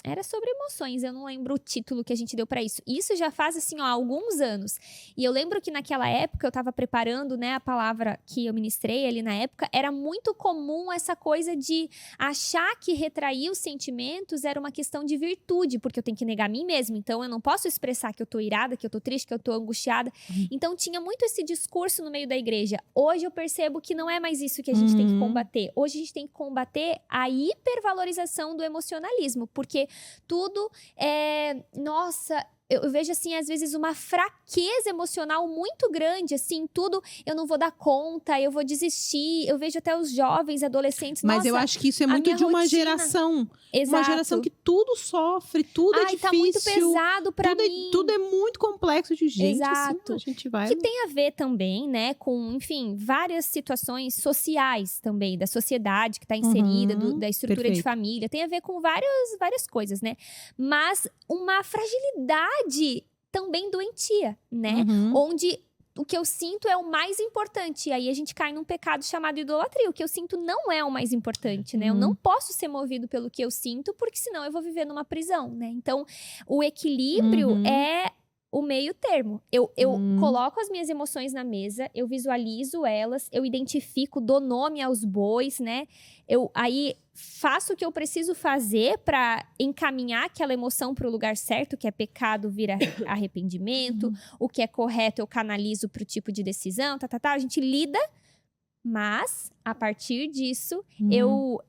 Era sobre emoções, eu não lembro o título que a gente deu pra isso. Isso já faz, assim, alguns anos. E eu lembro que naquela época, eu tava preparando, né, a palavra que eu ministrei ali na época, era muito comum essa coisa de achar que retrair os sentimentos era uma questão de virtude, porque eu tenho que negar a mim mesma, então eu não posso expressar que eu tô irada, que eu tô triste, que eu tô angustiada. Então tinha muito esse discurso no meio da igreja. Hoje eu percebo que não é mais isso que a gente tem que combater. Hoje a gente tem que combater a hipervalorização do emocionalismo, porque tudo nossa, eu vejo, assim, às vezes uma fraqueza emocional muito grande, assim, tudo, eu não vou dar conta, eu vou desistir. Eu vejo até os jovens, adolescentes, Mas nossa, eu acho que isso é muito de uma rotina. geração. Exato. Uma geração que tudo sofre, tudo é difícil. Tá muito pesado pra mim. Tudo é muito complexo de gente. Exato. Assim, a gente vai... Que tem a ver também, né, com, enfim, várias situações sociais também, da sociedade que está inserida, da estrutura de família. Tem a ver com várias coisas, né? Mas uma fragilidade também doentia, né? Onde o que eu sinto é o mais importante. E aí a gente cai num pecado chamado idolatria. O que eu sinto não é o mais importante, né? Eu não posso ser movido pelo que eu sinto, porque senão eu vou viver numa prisão, né? Então, o equilíbrio é o meio termo. Eu coloco as minhas emoções na mesa, eu visualizo elas, eu identifico, dou nome aos bois, né? Eu aí faço o que eu preciso fazer para encaminhar aquela emoção para o lugar certo, que é pecado vira arrependimento, o que é correto eu canalizo para o tipo de decisão, a gente lida, mas a partir disso eu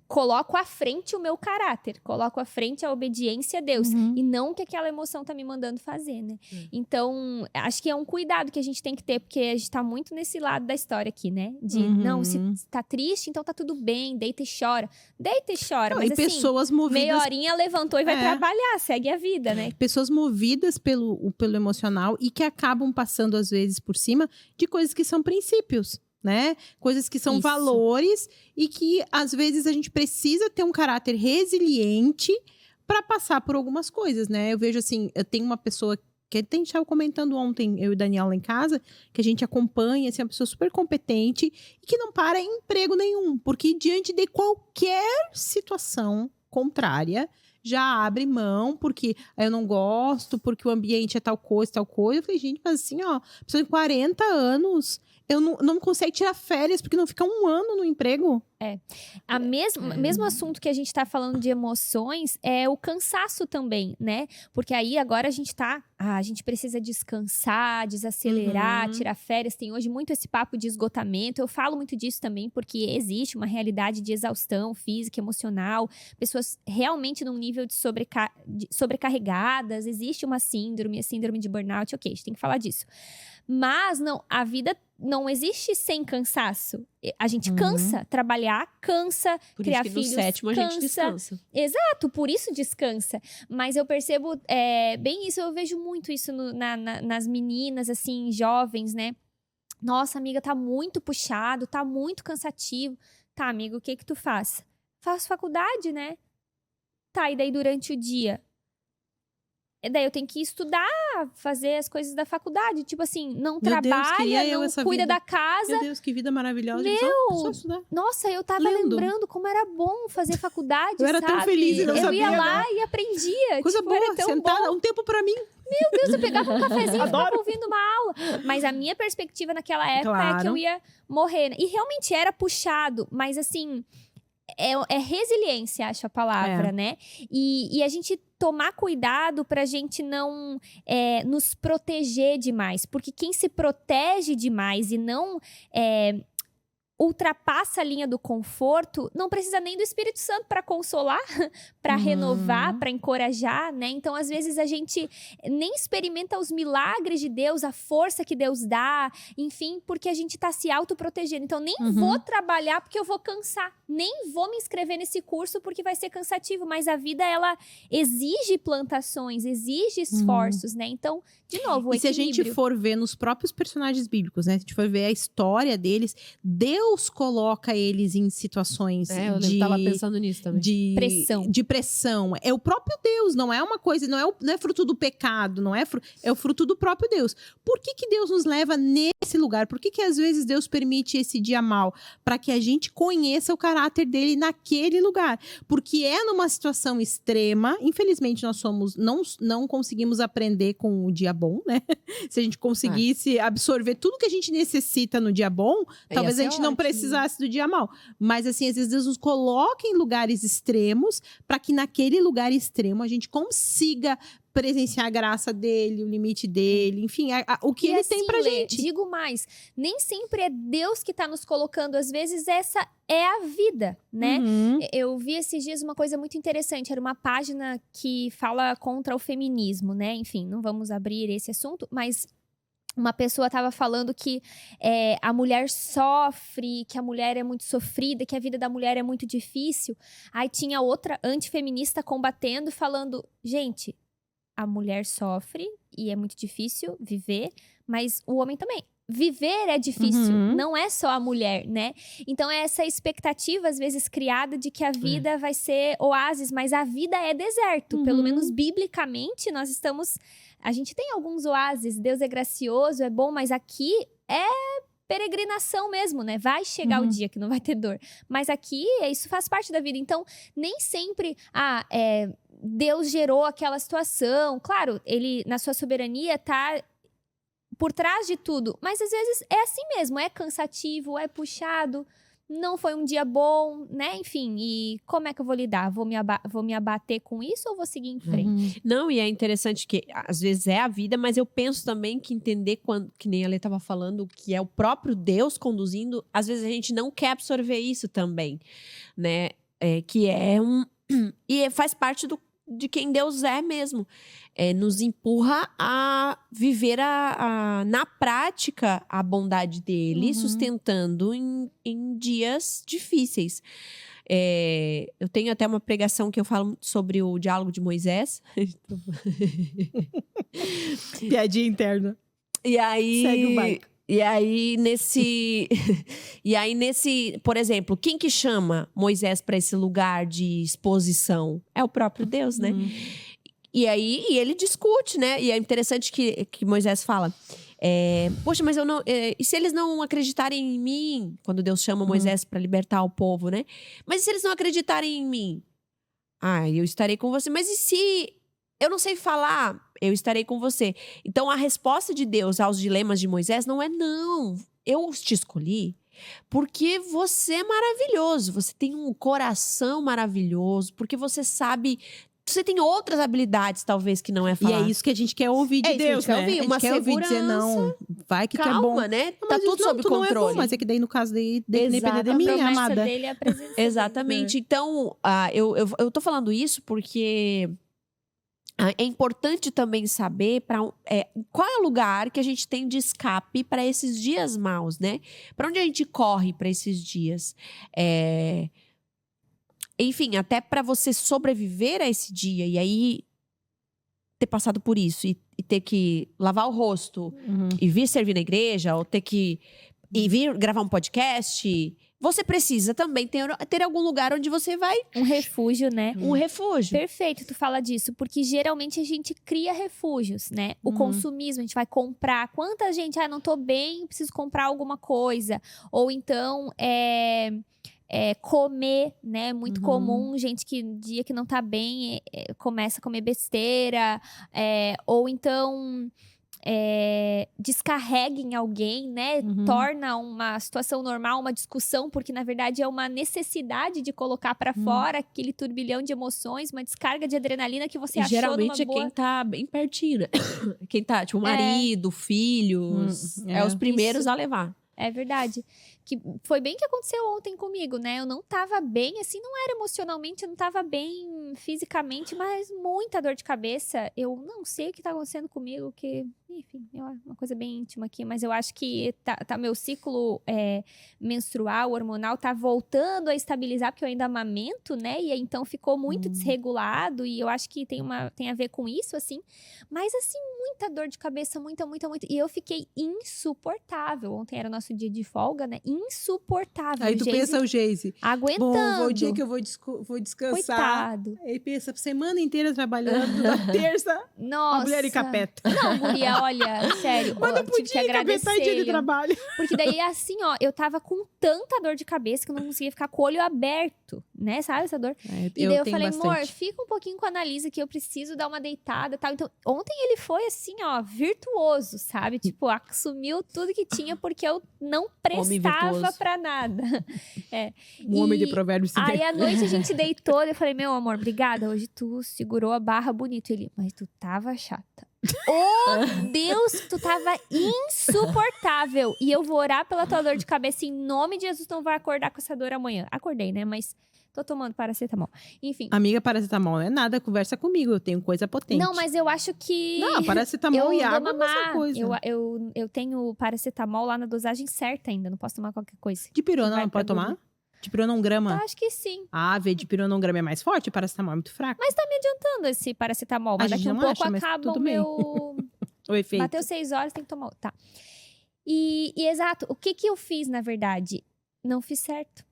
coloco à frente o meu caráter, coloco à frente a obediência a Deus, Uhum. e não o que aquela emoção tá me mandando fazer, né? Então, acho que é um cuidado que a gente tem que ter, porque a gente tá muito nesse lado da história aqui, né? De, não, se tá triste, então tá tudo bem, deita e chora. Deita e chora, Não, mas e assim, pessoas movidas meia horinha levantou e vai É. trabalhar, segue a vida, né? pessoas movidas pelo emocional e que acabam passando, às vezes, por cima de coisas que são princípios, né? Coisas que são Isso. valores e que, às vezes, a gente precisa ter um caráter resiliente para passar por algumas coisas, né? Eu vejo assim, eu tenho uma pessoa que a gente estava comentando ontem, eu e o Daniel lá em casa, que a gente acompanha, assim, uma pessoa super competente e que não para em emprego nenhum, porque diante de qualquer situação contrária, já abre mão, porque eu não gosto, porque o ambiente é tal coisa. Eu falei, gente, mas assim, ó, pessoa de 40 anos, eu não consegue tirar férias porque não fica um ano no emprego. Mesmo assunto que a gente tá falando de emoções é o cansaço também, né? Porque aí agora a gente precisa descansar, desacelerar, tirar férias. Tem hoje muito esse papo de esgotamento. Eu falo muito disso também porque existe uma realidade de exaustão física, emocional, pessoas realmente num nível de sobrecarregadas, existe uma síndrome, a síndrome de burnout, ok, a gente tem que falar disso. Mas não, a vida não existe sem cansaço. A gente cansa, trabalhar cansa, Por criar isso que no filhos sétimo a gente cansa. descansa. Exato, por isso descansa. Mas eu percebo bem isso, eu vejo muito isso nas meninas, assim, jovens, né? Nossa, amiga, tá muito puxado, tá muito cansativo. Tá, amigo, o que que tu faz? Faço faculdade, né? Tá, e daí durante o dia? E daí eu tenho que estudar, fazer as coisas da faculdade. Tipo assim, não Meu Deus, trabalha, queria eu não essa cuida vida. da casa. Meu Deus, que vida maravilhosa. Só estudar. Nossa, eu tava Lendo. lembrando como era bom fazer faculdade, Eu era sabe? tão feliz e não eu sabia, ia lá né? e aprendia. Coisa tipo, boa, era tão sentar bom. um tempo pra mim. Meu Deus, eu pegava um cafezinho e ficava Adoro. ouvindo uma aula. Mas a minha perspectiva naquela época é que Claro. eu ia morrer. E realmente era puxado, mas assim... É resiliência, acho a palavra, né? E a gente tomar cuidado pra gente não nos proteger demais. Porque quem se protege demais e não ultrapassa a linha do conforto, não precisa nem do Espírito Santo para consolar, para renovar, para encorajar, né? Então, às vezes, a gente nem experimenta os milagres de Deus, a força que Deus dá, enfim, porque a gente tá se autoprotegendo. Então, nem vou trabalhar porque eu vou cansar, nem vou me inscrever nesse curso porque vai ser cansativo, mas a vida, ela exige plantações, exige esforços, né? Então, de novo, o E se a gente equilíbrio. for ver nos próprios personagens bíblicos, né? Se a gente for ver a história deles, Deus coloca eles em situações Eu tava pensando nisso também. de Pressão. de pressão. É o próprio Deus, não é uma coisa, não é fruto do pecado, é o fruto do próprio Deus. Por que Deus nos leva nesse lugar? Por que às vezes Deus permite esse dia mal? Para que a gente conheça o caráter dele naquele lugar. Porque é numa situação extrema, infelizmente nós não conseguimos aprender com o dia bom, né? Se a gente conseguisse absorver tudo que a gente necessita no dia bom, talvez a gente não precisasse do dia mal. Mas assim, às vezes Deus nos coloca em lugares extremos para que naquele lugar extremo a gente consiga presenciar a graça dele, o limite dele, enfim, o que E ele assim, tem pra Lê, gente. digo mais, nem sempre é Deus que tá nos colocando, às vezes essa é a vida, né? Uhum. Eu vi esses dias uma coisa muito interessante, era uma página que fala contra o feminismo, né? Enfim, não vamos abrir esse assunto, mas uma pessoa estava falando que a mulher sofre, que a mulher é muito sofrida, que a vida da mulher é muito difícil. Aí tinha outra antifeminista combatendo, falando, gente, a mulher sofre e é muito difícil viver, mas o homem também. Viver é difícil, não é só a mulher, né? Então, é essa expectativa, às vezes, criada de que a vida vai ser oásis, mas a vida é deserto. Pelo menos, biblicamente, a gente tem alguns oásis, Deus é gracioso, é bom, mas aqui é peregrinação mesmo, né? Vai chegar o dia que não vai ter dor. Mas aqui, isso faz parte da vida. Então, nem sempre... Deus gerou aquela situação. Claro, ele, na sua soberania, tá por trás de tudo. Mas às vezes é assim mesmo, é cansativo, é puxado, não foi um dia bom, né? Enfim, e como é que eu vou lidar? Vou me abater com isso ou vou seguir em frente? Não, e é interessante que às vezes é a vida, mas eu penso também que entender que nem a Lê estava falando, que é o próprio Deus conduzindo, às vezes a gente não quer absorver isso também, né? que é e faz parte de quem Deus é mesmo. Nos empurra a viver na prática a bondade dele, sustentando em dias difíceis. Eu tenho até uma pregação que eu falo sobre o diálogo de Moisés. Piadinha interna. E aí, segue o barco. E aí nesse, por exemplo, quem que chama Moisés para esse lugar de exposição? É o próprio Deus, né? E aí ele discute, né? E é interessante que Moisés fala: poxa, mas eu não. E se eles não acreditarem em mim? Quando Deus chama Moisés para libertar o povo, né? Mas e se eles não acreditarem em mim? Eu estarei com você. Mas e se eu não sei falar? Eu estarei com você. Então a resposta de Deus aos dilemas de Moisés não é não. Eu te escolhi porque você é maravilhoso. Você tem um coração maravilhoso. Porque você sabe. Você tem outras habilidades, talvez, que não é falar. E é isso que a gente quer ouvir de Deus, né? Ouvir, uma a gente quer ouvir dizer, não, vai que tu é bom. Calma, né? Não, Tá tudo sob controle. Não é bom, mas é que daí, no caso, daí depender de mim, amada. Dele é a presença Exatamente. dele. Então, eu tô falando isso porque é importante também saber qual é o lugar que a gente tem de escape para esses dias maus, né? Para onde a gente corre para esses dias? Enfim, até para você sobreviver a esse dia e aí ter passado por isso e ter que lavar o rosto e vir servir na igreja ou ter que vir gravar um podcast, você precisa também ter algum lugar onde você vai... Um refúgio, né? Um refúgio. Perfeito, tu fala disso, porque geralmente a gente cria refúgios, né? O consumismo, a gente vai comprar. Quanta gente, não tô bem, preciso comprar alguma coisa. Ou então, comer, né? Muito comum, gente que dia que não tá bem começa a comer besteira. Ou então... descarrega em alguém, né? Torna uma situação normal, uma discussão, porque na verdade é uma necessidade de colocar pra fora aquele turbilhão de emoções, uma descarga de adrenalina que você achou geralmente numa boa... quem tá bem pertinho, né? Quem tá, tipo, marido, filhos, os primeiros a levar. É verdade. Que foi bem que aconteceu ontem comigo, né? Eu não tava bem, assim, não era emocionalmente, eu não tava bem fisicamente, mas muita dor de cabeça. Eu não sei o que tá acontecendo comigo, que, enfim, é uma coisa bem íntima aqui, mas eu acho que tá meu ciclo menstrual, hormonal, tá voltando a estabilizar, porque eu ainda amamento, né? E aí, então ficou muito desregulado, e eu acho que tem a ver com isso, assim. Mas, assim, muita dor de cabeça, muita. E eu fiquei insuportável. Ontem era o nosso dia de folga, né? Insuportável. Aí tu pensa o Geise. Aguentando. Bom, o dia que eu vou descansar. Coitado. Aí pensa, semana inteira trabalhando, na terça, Nossa. a mulher encapeta. Não, guria, olha, sério. Mas não tive que podia encapetar em dia de agradecer. trabalho. Porque daí, assim, ó, eu tava com tanta dor de cabeça que eu não conseguia ficar com o olho aberto, né? Sabe essa dor? E daí eu falei, amor, fica um pouquinho com a Analisa que eu preciso dar uma deitada e tal. Então, ontem ele foi assim, ó, virtuoso, sabe? Tipo, assumiu tudo que tinha porque eu não prestava pra nada. Um homem de provérbios. Aí à noite a gente deitou e eu falei, meu amor, obrigada, hoje tu segurou a barra bonito. Ele, mas tu tava chata. Oh, Deus, tu tava insuportável. E eu vou orar pela tua dor de cabeça em nome de Jesus, não vai acordar com essa dor amanhã. Acordei, né? Mas tô tomando paracetamol. Enfim. Amiga, paracetamol não é nada, conversa comigo, eu tenho coisa potente. Não, mas eu acho que... Não, paracetamol e água é a mesma coisa. Eu tenho paracetamol lá na dosagem certa ainda, não posso tomar qualquer coisa. Dipirona não pode tomar? Dipirona 1 grama? Eu acho que sim. Dipirona 1 grama é mais forte, paracetamol é muito fraco. Mas tá me adiantando esse paracetamol, mas daqui um pouco acaba o meu... O efeito. Bateu 6 horas, tem que tomar. Tá. E exato, o que eu fiz, na verdade? Não fiz certo.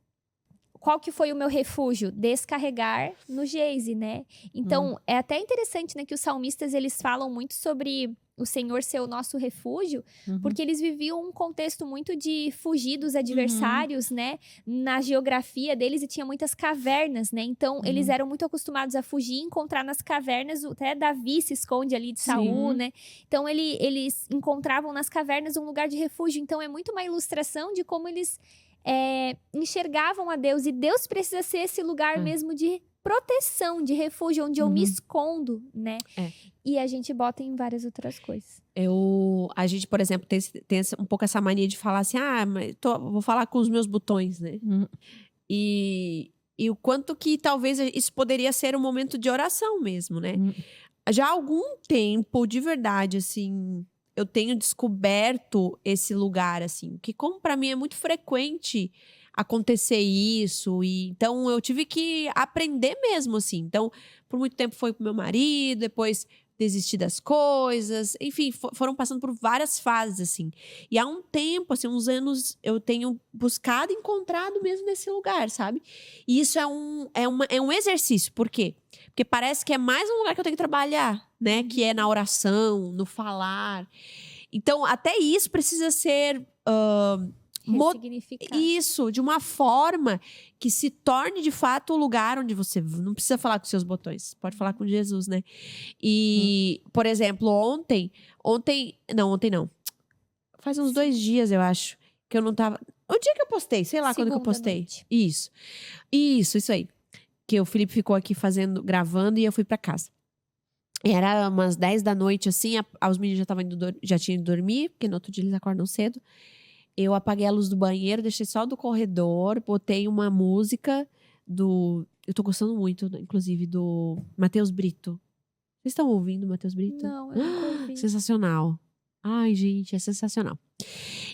Qual que foi o meu refúgio? Descarregar no Geise, né? Então, é até interessante, né, que os salmistas, eles falam muito sobre o Senhor ser o nosso refúgio, porque eles viviam um contexto muito de fugir dos adversários, né? Na geografia deles, e tinha muitas cavernas, né? Então, eles eram muito acostumados a fugir e encontrar nas cavernas, até Davi se esconde ali de Saul, né? Então, eles encontravam nas cavernas um lugar de refúgio. Então, é muito uma ilustração de como eles enxergavam a Deus. E Deus precisa ser esse lugar mesmo de proteção, de refúgio, onde eu me escondo, né? E a gente bota em várias outras coisas. A gente, por exemplo, tem um pouco essa mania de falar assim, mas vou falar com os meus botões, né? E E o quanto que talvez isso poderia ser um momento de oração mesmo, né? Já há algum tempo, de verdade, assim, eu tenho descoberto esse lugar, assim, que como pra mim é muito frequente acontecer isso, e então eu tive que aprender mesmo, assim. Então, por muito tempo foi com meu marido, depois desisti das coisas, enfim, foram passando por várias fases, assim. E há um tempo, assim, uns anos, eu tenho buscado, encontrado mesmo nesse lugar, sabe? E isso é um exercício, por quê? Porque parece que é mais um lugar que eu tenho que trabalhar, né? Que é na oração, no falar. Então, até isso precisa ser Ressignificar. isso, de uma forma que se torne de fato o lugar onde você não precisa falar com seus botões, pode falar com Jesus, né? E, por exemplo, ontem não. Faz uns 2 dias, eu acho, que eu não tava. O dia que eu postei, sei lá quando que eu Segunda postei. noite. Isso aí. Que o Felipe ficou aqui gravando e eu fui pra casa. Era umas 10 da noite, assim, os meninos já tinham ido dormir, porque no outro dia eles acordam cedo. Eu apaguei a luz do banheiro, deixei só do corredor, botei uma música do... Eu tô gostando muito, inclusive, do Matheus Brito. Vocês estão ouvindo o Matheus Brito? Não, eu nunca ouvi. Sensacional. Ai, gente, é sensacional.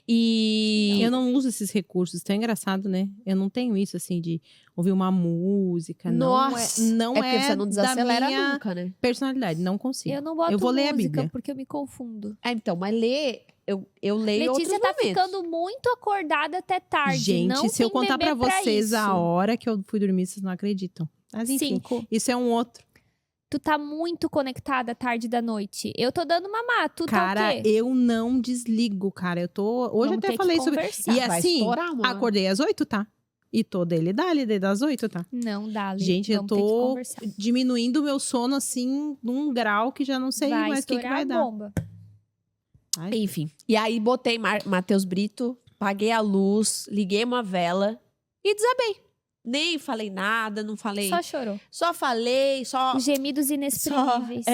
E... Eu não uso esses recursos, tão engraçado, né? Eu não tenho isso, assim, de ouvir uma música. Nossa! Não porque você não desacelera da minha nunca, né? personalidade, não consigo. Eu não boto Eu vou ler a música Bíblia. porque eu me confundo. Então, mas ler... Eu leio Letícia outros tá momentos. ficando muito acordada até tarde. Gente, não se eu tem contar pra bebê vocês isso. a hora que eu fui dormir, vocês não acreditam. Mas enfim, 5. isso é um outro. Tu tá muito conectada tarde da noite. Eu tô dando mamar. Tu Cara, tá o quê? eu não desligo, cara. Eu tô... Hoje Vamos até ter que falei sobre... conversar. E Vai assim, estourar, mano. acordei às 8, tá? E tô dele das 8, tá? Não, dá, Lê. Gente, eu Vamos ter que tô conversar. diminuindo o meu sono, assim, num grau que já não sei Vai mais o que estourar vai a dar. bomba. Ai, Enfim. E aí botei Matheus Brito, paguei a luz, liguei uma vela e desabei. Nem falei nada, não falei. Só chorou. Só falei, só. Gemidos inexprimíveis.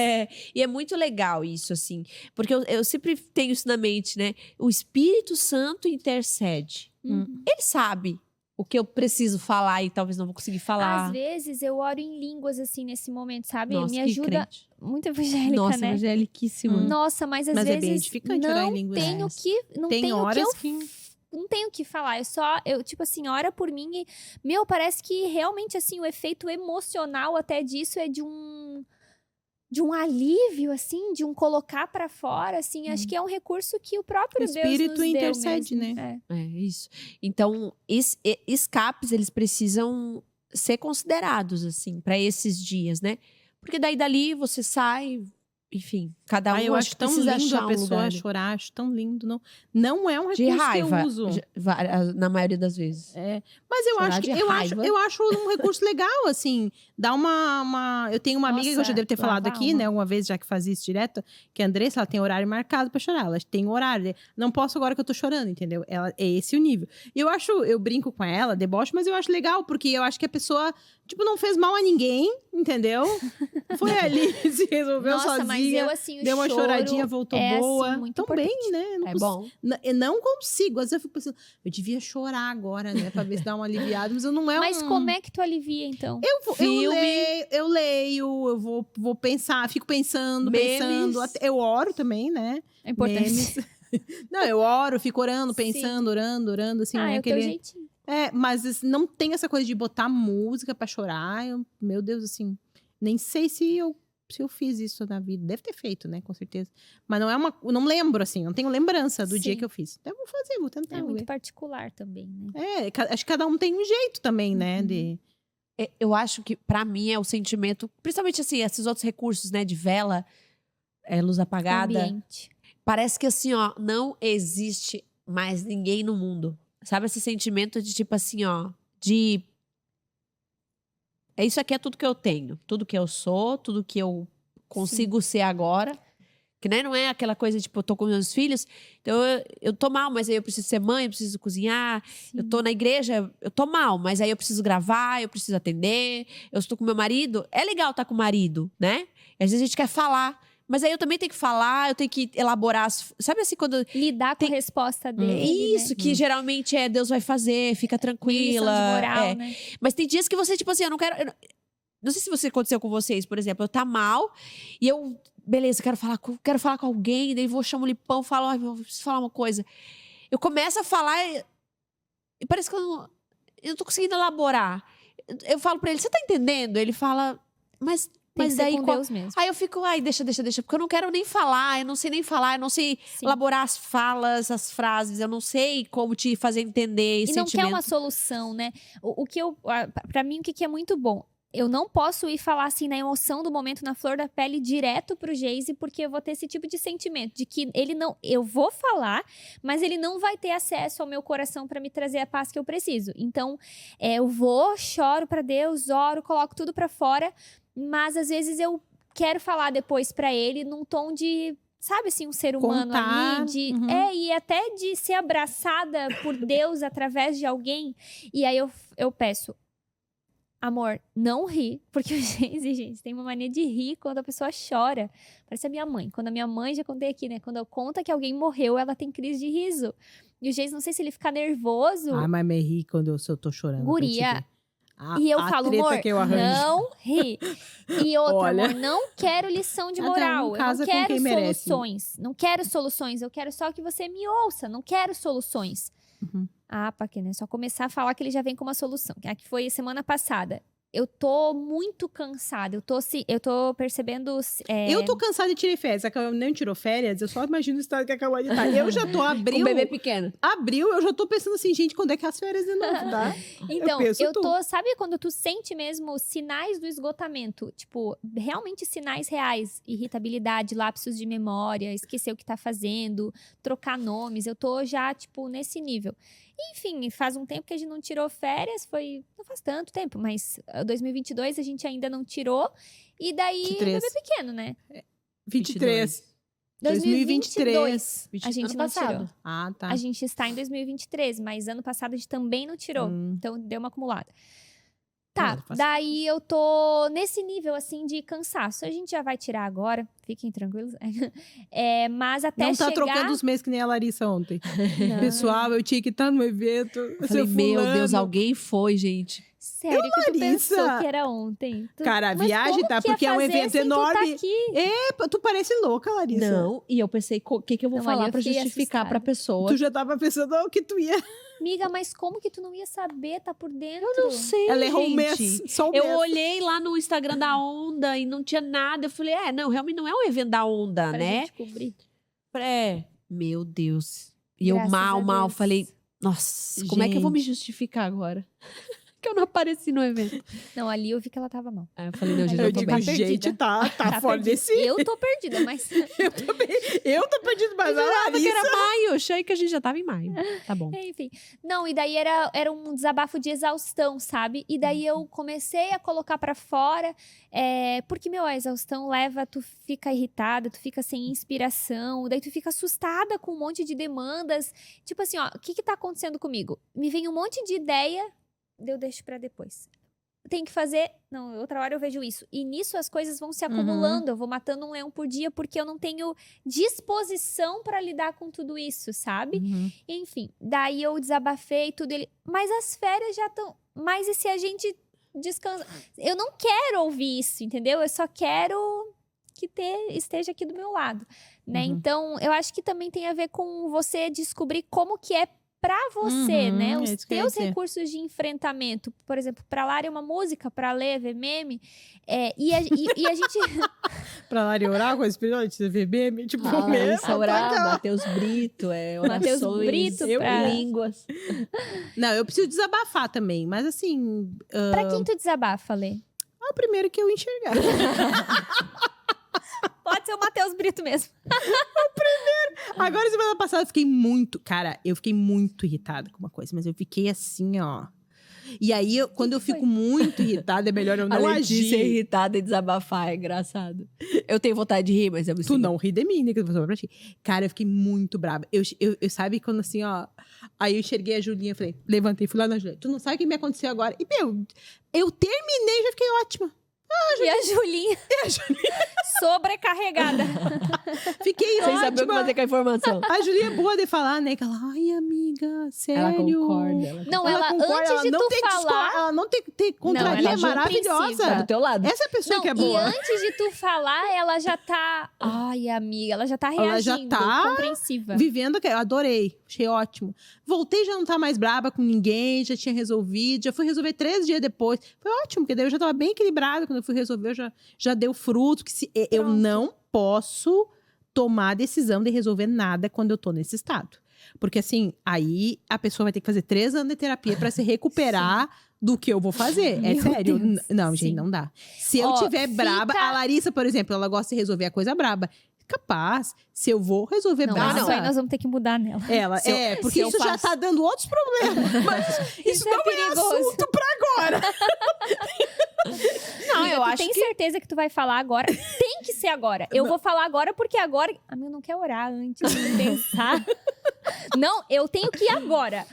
E é muito legal isso, assim. Porque eu sempre tenho isso na mente, né? O Espírito Santo intercede. Uhum. Ele sabe o que eu preciso falar e talvez não vou conseguir falar. Às vezes eu oro em línguas, assim, nesse momento, sabe? Nossa, Me que ajuda. crente. Muito evangélica, Nossa, né? evangeliquíssimo. Nossa, mas às Mas é vezes bem edificante orar em não línguas. tenho que, não Tem tenho que horas eu que... não tenho o que falar, eu tipo assim, ora por mim e, meu, parece que realmente, assim, o efeito emocional até disso é de um alívio, assim, de um colocar pra fora, assim, acho que é um recurso que o próprio O Deus Espírito nos deu intercede, mesmo. né? É. É isso. Então, escapes, eles precisam ser considerados, assim, para esses dias, né? Porque daí dali você sai, enfim, cada um eu acho tão precisa lindo achar a um pessoa lugar, né? chorar, acho tão lindo. Não é um De recurso raiva, que eu uso. na maioria das vezes. É, mas eu Chorar acho de que raiva. eu acho um recurso legal, assim, dá uma... Eu tenho uma amiga que eu já Nossa, devo ter falado lava a aqui, alma. né, alguma vez, já que fazia isso direto, que a Andressa, ela tem horário marcado pra chorar, ela tem horário, não posso agora que eu tô chorando, entendeu? É esse o nível. E eu brinco com ela, deboche, mas eu acho legal, porque eu acho que a pessoa, tipo, não fez mal a ninguém, entendeu? Foi ali, se resolveu Nossa, sozinha. mas eu, assim, o Deu uma choro choradinha, voltou é, boa. assim, muito Tão importante. bem, né? Eu não É consigo- bom. Eu não consigo. Às vezes eu fico pensando, eu devia chorar agora, né? Pra ver se dá uma aliviada, mas eu não é Mas como é que tu alivia, então? Eu leio, eu vou pensar, fico pensando, Memes. eu oro também, né? É importante. Memes. Não, eu oro, fico orando, Sim. pensando, orando, assim, não é É o teu aquele... jeitinho. É, mas não tem essa coisa de botar música pra chorar. Meu Deus, assim, nem sei se eu fiz isso na vida. Deve ter feito, né? Com certeza. Mas não é eu não lembro, assim, não tenho lembrança do dia Sim. que eu fiz. Então eu vou fazer, vou tentar. É vou muito ver. particular também, né? Acho que cada um tem um jeito também, né? De... Eu acho que, pra mim, é o sentimento, principalmente assim, esses outros recursos, né, de vela, luz apagada. Ambiente. Parece que assim, ó, não existe mais ninguém no mundo. Sabe esse sentimento de tipo assim, ó, de isso aqui é tudo que eu tenho, tudo que eu sou, tudo que eu consigo ser agora. Que né, não é aquela coisa tipo, eu tô com meus filhos, então eu tô mal, mas aí eu preciso ser mãe, eu preciso cozinhar. Sim. Eu tô na igreja, eu tô mal, mas aí eu preciso gravar, eu preciso atender. Eu estou com meu marido, é legal estar com o marido, né? E às vezes a gente quer falar, Mas aí eu também tenho que falar, eu tenho que elaborar. Sabe assim, quando. Lidar com a resposta dele. Isso, né? que geralmente Deus vai fazer, fica tranquila. Lição de moral, é. né? Mas tem dias que você, tipo assim, eu não quero. Não sei se você aconteceu com vocês, por exemplo, eu tá mal e eu, beleza, quero falar com alguém, daí vou chamar o Lipão, falo, ai, meu, preciso falar uma coisa. Eu começo a falar e parece que eu não tô conseguindo elaborar. Eu falo pra ele, você tá entendendo? Ele fala, mas Tem que ser daí com Deus mesmo. Aí eu fico, ai, deixa, porque eu não quero nem falar, eu não sei nem falar, eu não sei Sim. elaborar as falas, as frases, eu não sei como te fazer entender esse E não sentimento. quer uma solução, né? Pra mim, o que é muito bom? Eu não posso ir falar assim na emoção do momento, na flor da pele, direto pro Geise, porque eu vou ter esse tipo de sentimento, de que ele não. Eu vou falar, mas ele não vai ter acesso ao meu coração para me trazer a paz que eu preciso. Então, eu vou, choro para Deus, oro, coloco tudo para fora, mas às vezes eu quero falar depois para ele num tom de. Sabe assim, um ser humano Contar, ali, uhum. e até de ser abraçada por Deus através de alguém. E aí eu peço, amor, não ri, porque o Geise, gente, tem uma mania de rir quando a pessoa chora. Parece a minha mãe. Quando a minha mãe, já contei aqui, né? Quando eu conto que alguém morreu, ela tem crise de riso. E o Geise, não sei se ele fica nervoso. Ah, mas me ri quando eu tô chorando. Guria. E eu falo, amor, não ri. E outra, Olha. amor, não quero lição de Cada um moral. Eu casa não com quero quem merece. soluções. Não quero soluções. Eu quero só que você me ouça. Não quero soluções. Uhum. Ah, Paquena, é só começar a falar que ele já vem com uma solução. Que foi semana passada. Eu tô muito cansada. Eu tô percebendo. Eu tô cansada de tirar férias. A Carol nem tirou férias, eu só imagino o estado que acabou de estar. Eu já tô Com abril. um bebê pequeno. Abril, eu já tô pensando assim, gente, quando é que as férias de novo, tá? Então, penso eu tu. tô. Sabe quando tu sente mesmo sinais do esgotamento? Tipo, realmente sinais reais. Irritabilidade, lapsos de memória, esquecer o que tá fazendo, trocar nomes. Eu tô já, tipo, nesse nível. Enfim, faz um tempo que a gente não tirou férias, não faz tanto tempo, mas 2022 a gente ainda não tirou. E daí, 23. bebê pequeno, né? 23. 2022 a gente Ano não passado. tirou. Ah, tá. A gente está em 2023, mas ano passado a gente também não tirou. Então, deu uma acumulada. Tá, Não, faz- daí eu tô nesse nível, assim, de cansaço. A gente já vai tirar agora, fiquem tranquilos. Mas até Não tá chegar... trocando os meses que nem a Larissa ontem. Não. Pessoal, eu tinha que estar no evento. Eu falei, meu Deus, alguém foi, gente. Sério que tu Larissa? pensou que era ontem? Cara, a Mas viagem como tá, que ia porque é um fazer evento sem tu enorme. tá aqui? Tu parece louca, Larissa. Não, e eu pensei, o que eu vou Não, ali falar eu pra fiquei justificar assustada. pra pessoa? Tu já tava pensando que tu ia. Miga, mas como que tu não ia saber? Tá por dentro? Eu não sei, Ela errou um mês. gente. Só um Eu mês. olhei lá no Instagram da Onda e não tinha nada. Eu falei, não, realmente não é um evento da Onda, Pra né? gente cobrir. Meu Deus. E eu Graças a mal, Deus. falei, nossa, como é que eu vou me justificar agora? Que eu não apareci no evento. Não, ali eu vi que ela tava mal. Aí eu falei, não, gente, Eu eu Eu tô digo, bem. perdida. gente, tá Tá fora perdida. desse. Eu tô perdida, mas... Eu tô perdido, mas Eu a jurava que era Larissa. maio. Achei que a gente já tava em maio. Tá bom. Enfim. Não, e daí era um desabafo de exaustão, sabe? E daí eu comecei a colocar pra fora, porque, a exaustão tu fica irritada, tu fica sem inspiração, daí tu fica assustada com um monte de demandas. Tipo assim, ó, o que tá acontecendo comigo? Me vem um monte de ideia, eu deixo pra depois. Tem que fazer. Não, outra hora eu vejo isso. E nisso as coisas vão se acumulando. Eu vou matando um leão por dia porque eu não tenho disposição pra lidar com tudo isso, sabe? Enfim, daí eu desabafei tudo. Mas as férias já estão. Mas e se a gente descansa? Eu não quero ouvir isso, entendeu? Eu só quero que esteja aqui do meu lado, né? Então, eu acho que também tem a ver com você descobrir como que é pra você, né? é Os isso que eu ia teus dizer. recursos de enfrentamento. Por exemplo, pra Lara é uma música, pra ler, ver meme. E a gente... Pra Lari orar com a espírito, ver meme, tipo, Ah, mesmo. Larissa orar, Matheus Brito, Matheus orações, Brito eu pra- línguas. Não, eu preciso desabafar também, mas assim, Pra quem tu desabafa, Lê? é o primeiro que eu enxergar. Pode ser o Matheus Brito mesmo. Agora, semana passada, eu fiquei muito irritada com uma coisa, mas eu fiquei assim, ó. E aí, quando eu fico muito irritada, é melhor eu não A Letícia agir. irritada e desabafar, é engraçado. Eu tenho vontade de rir, mas eu me Tu seguro. não ri de mim, né? Que eu vou falar pra ti. Cara, eu fiquei muito brava. Eu sabe quando assim, ó. Aí eu enxerguei a Julinha, falei, levantei, fui lá na Julinha. Tu não sabe o que me aconteceu agora? E, eu terminei e já fiquei ótima. E a Julinha sobrecarregada. Fiquei Sem saber o que ótima. fazer com a informação. A Julinha é boa de falar, né? Que ela, ai, amiga, sério. Ela concorda. Não, ela concorda, antes ela de não tu tem que falar... ela não tem que ter contraria, ela é é maravilhosa. compreensiva. Do teu lado. Essa é a pessoa Não, que é e boa. antes de tu falar, ela já tá... Ai, amiga, ela já tá reagindo, Ela já tá compreensiva. Vivendo, eu adorei, achei ótimo. Voltei, já não tá mais braba com ninguém, já tinha resolvido, já fui resolver 3 dias depois. Foi ótimo, porque daí eu já tava bem equilibrada, quando eu fui resolver, já deu fruto. Que eu Pronto. não posso tomar a decisão de resolver nada quando eu tô nesse estado. Porque assim, aí a pessoa vai ter que fazer 3 anos de terapia pra se recuperar do que eu vou fazer. É Meu sério? Deus, Não, sim. gente, não dá. Se eu Ó, tiver braba, fica- a Larissa, por exemplo, ela gosta de resolver a coisa braba. Capaz, se eu vou resolver Não, braba. isso aí nós vamos ter que mudar nela. Ela, Se eu- porque se eu isso já faço- tá dando outros problemas. Mas isso é não é perigoso. assunto pra agora. Não, Amiga, eu tu acho tem que... certeza que tu vai falar agora? Tem que ser agora. Eu vou falar agora porque agora... A minha não quer orar antes de pensar. Não, eu tenho que ir agora.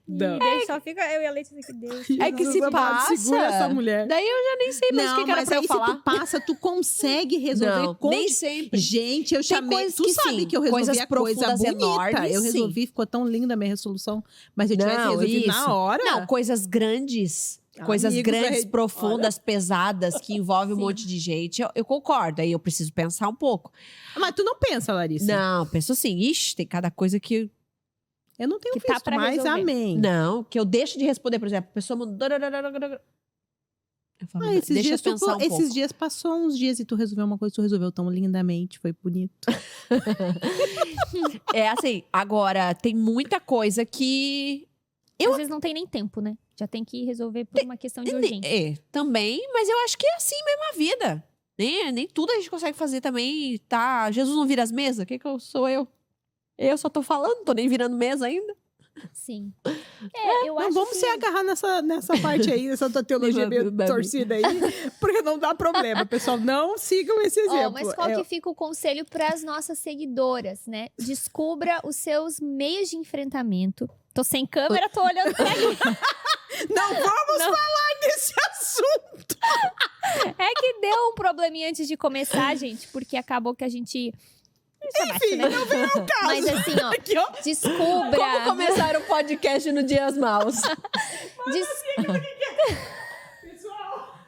Não. E daí só fica eu e a Letícia aqui, Deus. É que se Jesus amado, passa- Segura essa mulher. Daí eu já nem sei mais o que era mas pra eu aí falar. se tu passa, tu consegue resolver. Não, com... nem sempre. Gente, eu Tem chamei... coisas Tu que sabe sim, que eu resolvi coisas a coisa profundas bonita. enormes, Eu sim. resolvi, ficou tão linda a minha resolução. Mas se eu tivesse Não, resolvido isso. na hora... Não, coisas grandes. Coisas Amigos, grandes, aí, profundas, pesadas, que envolvem um Sim. monte de gente. Eu concordo, aí eu preciso pensar um pouco. Mas tu não pensa, Larissa. Não, penso assim, ixi, tem cada coisa que... Eu não tenho Que tá visto pra mais, resolver. amém. Não, que eu deixo de responder, por exemplo, a pessoa mandou... Eu falo, Ah, esses deixa dias, eu pensar um pouco. esses dias passou uns dias e tu resolveu uma coisa, tu resolveu tão lindamente, foi bonito. É assim, agora, tem muita coisa que... Às vezes não tem nem tempo, né? Já tem que resolver por uma questão de urgência. É, também, mas eu acho que é assim mesmo a vida. Nem tudo a gente consegue fazer também, tá? Jesus não vira as mesas? O que eu sou eu? Eu só tô falando, não tô nem virando mesa ainda. Sim. É, eu Não acho vamos que... se agarrar nessa parte aí, nessa tua teologia meio torcida aí, porque não dá problema. Pessoal, não sigam esse exemplo. Ó, mas qual que fica o conselho para as nossas seguidoras, né? Descubra os seus meios de enfrentamento. Tô sem câmera, tô olhando pra ali. Não vamos Não. falar desse assunto! É que deu um probleminha antes de começar, gente, porque acabou que a gente... Enfim, né? não vem ao caso. Mas assim, ó, Aqui, ó. descubra... Como começar o podcast no Dias Maus? Pessoal.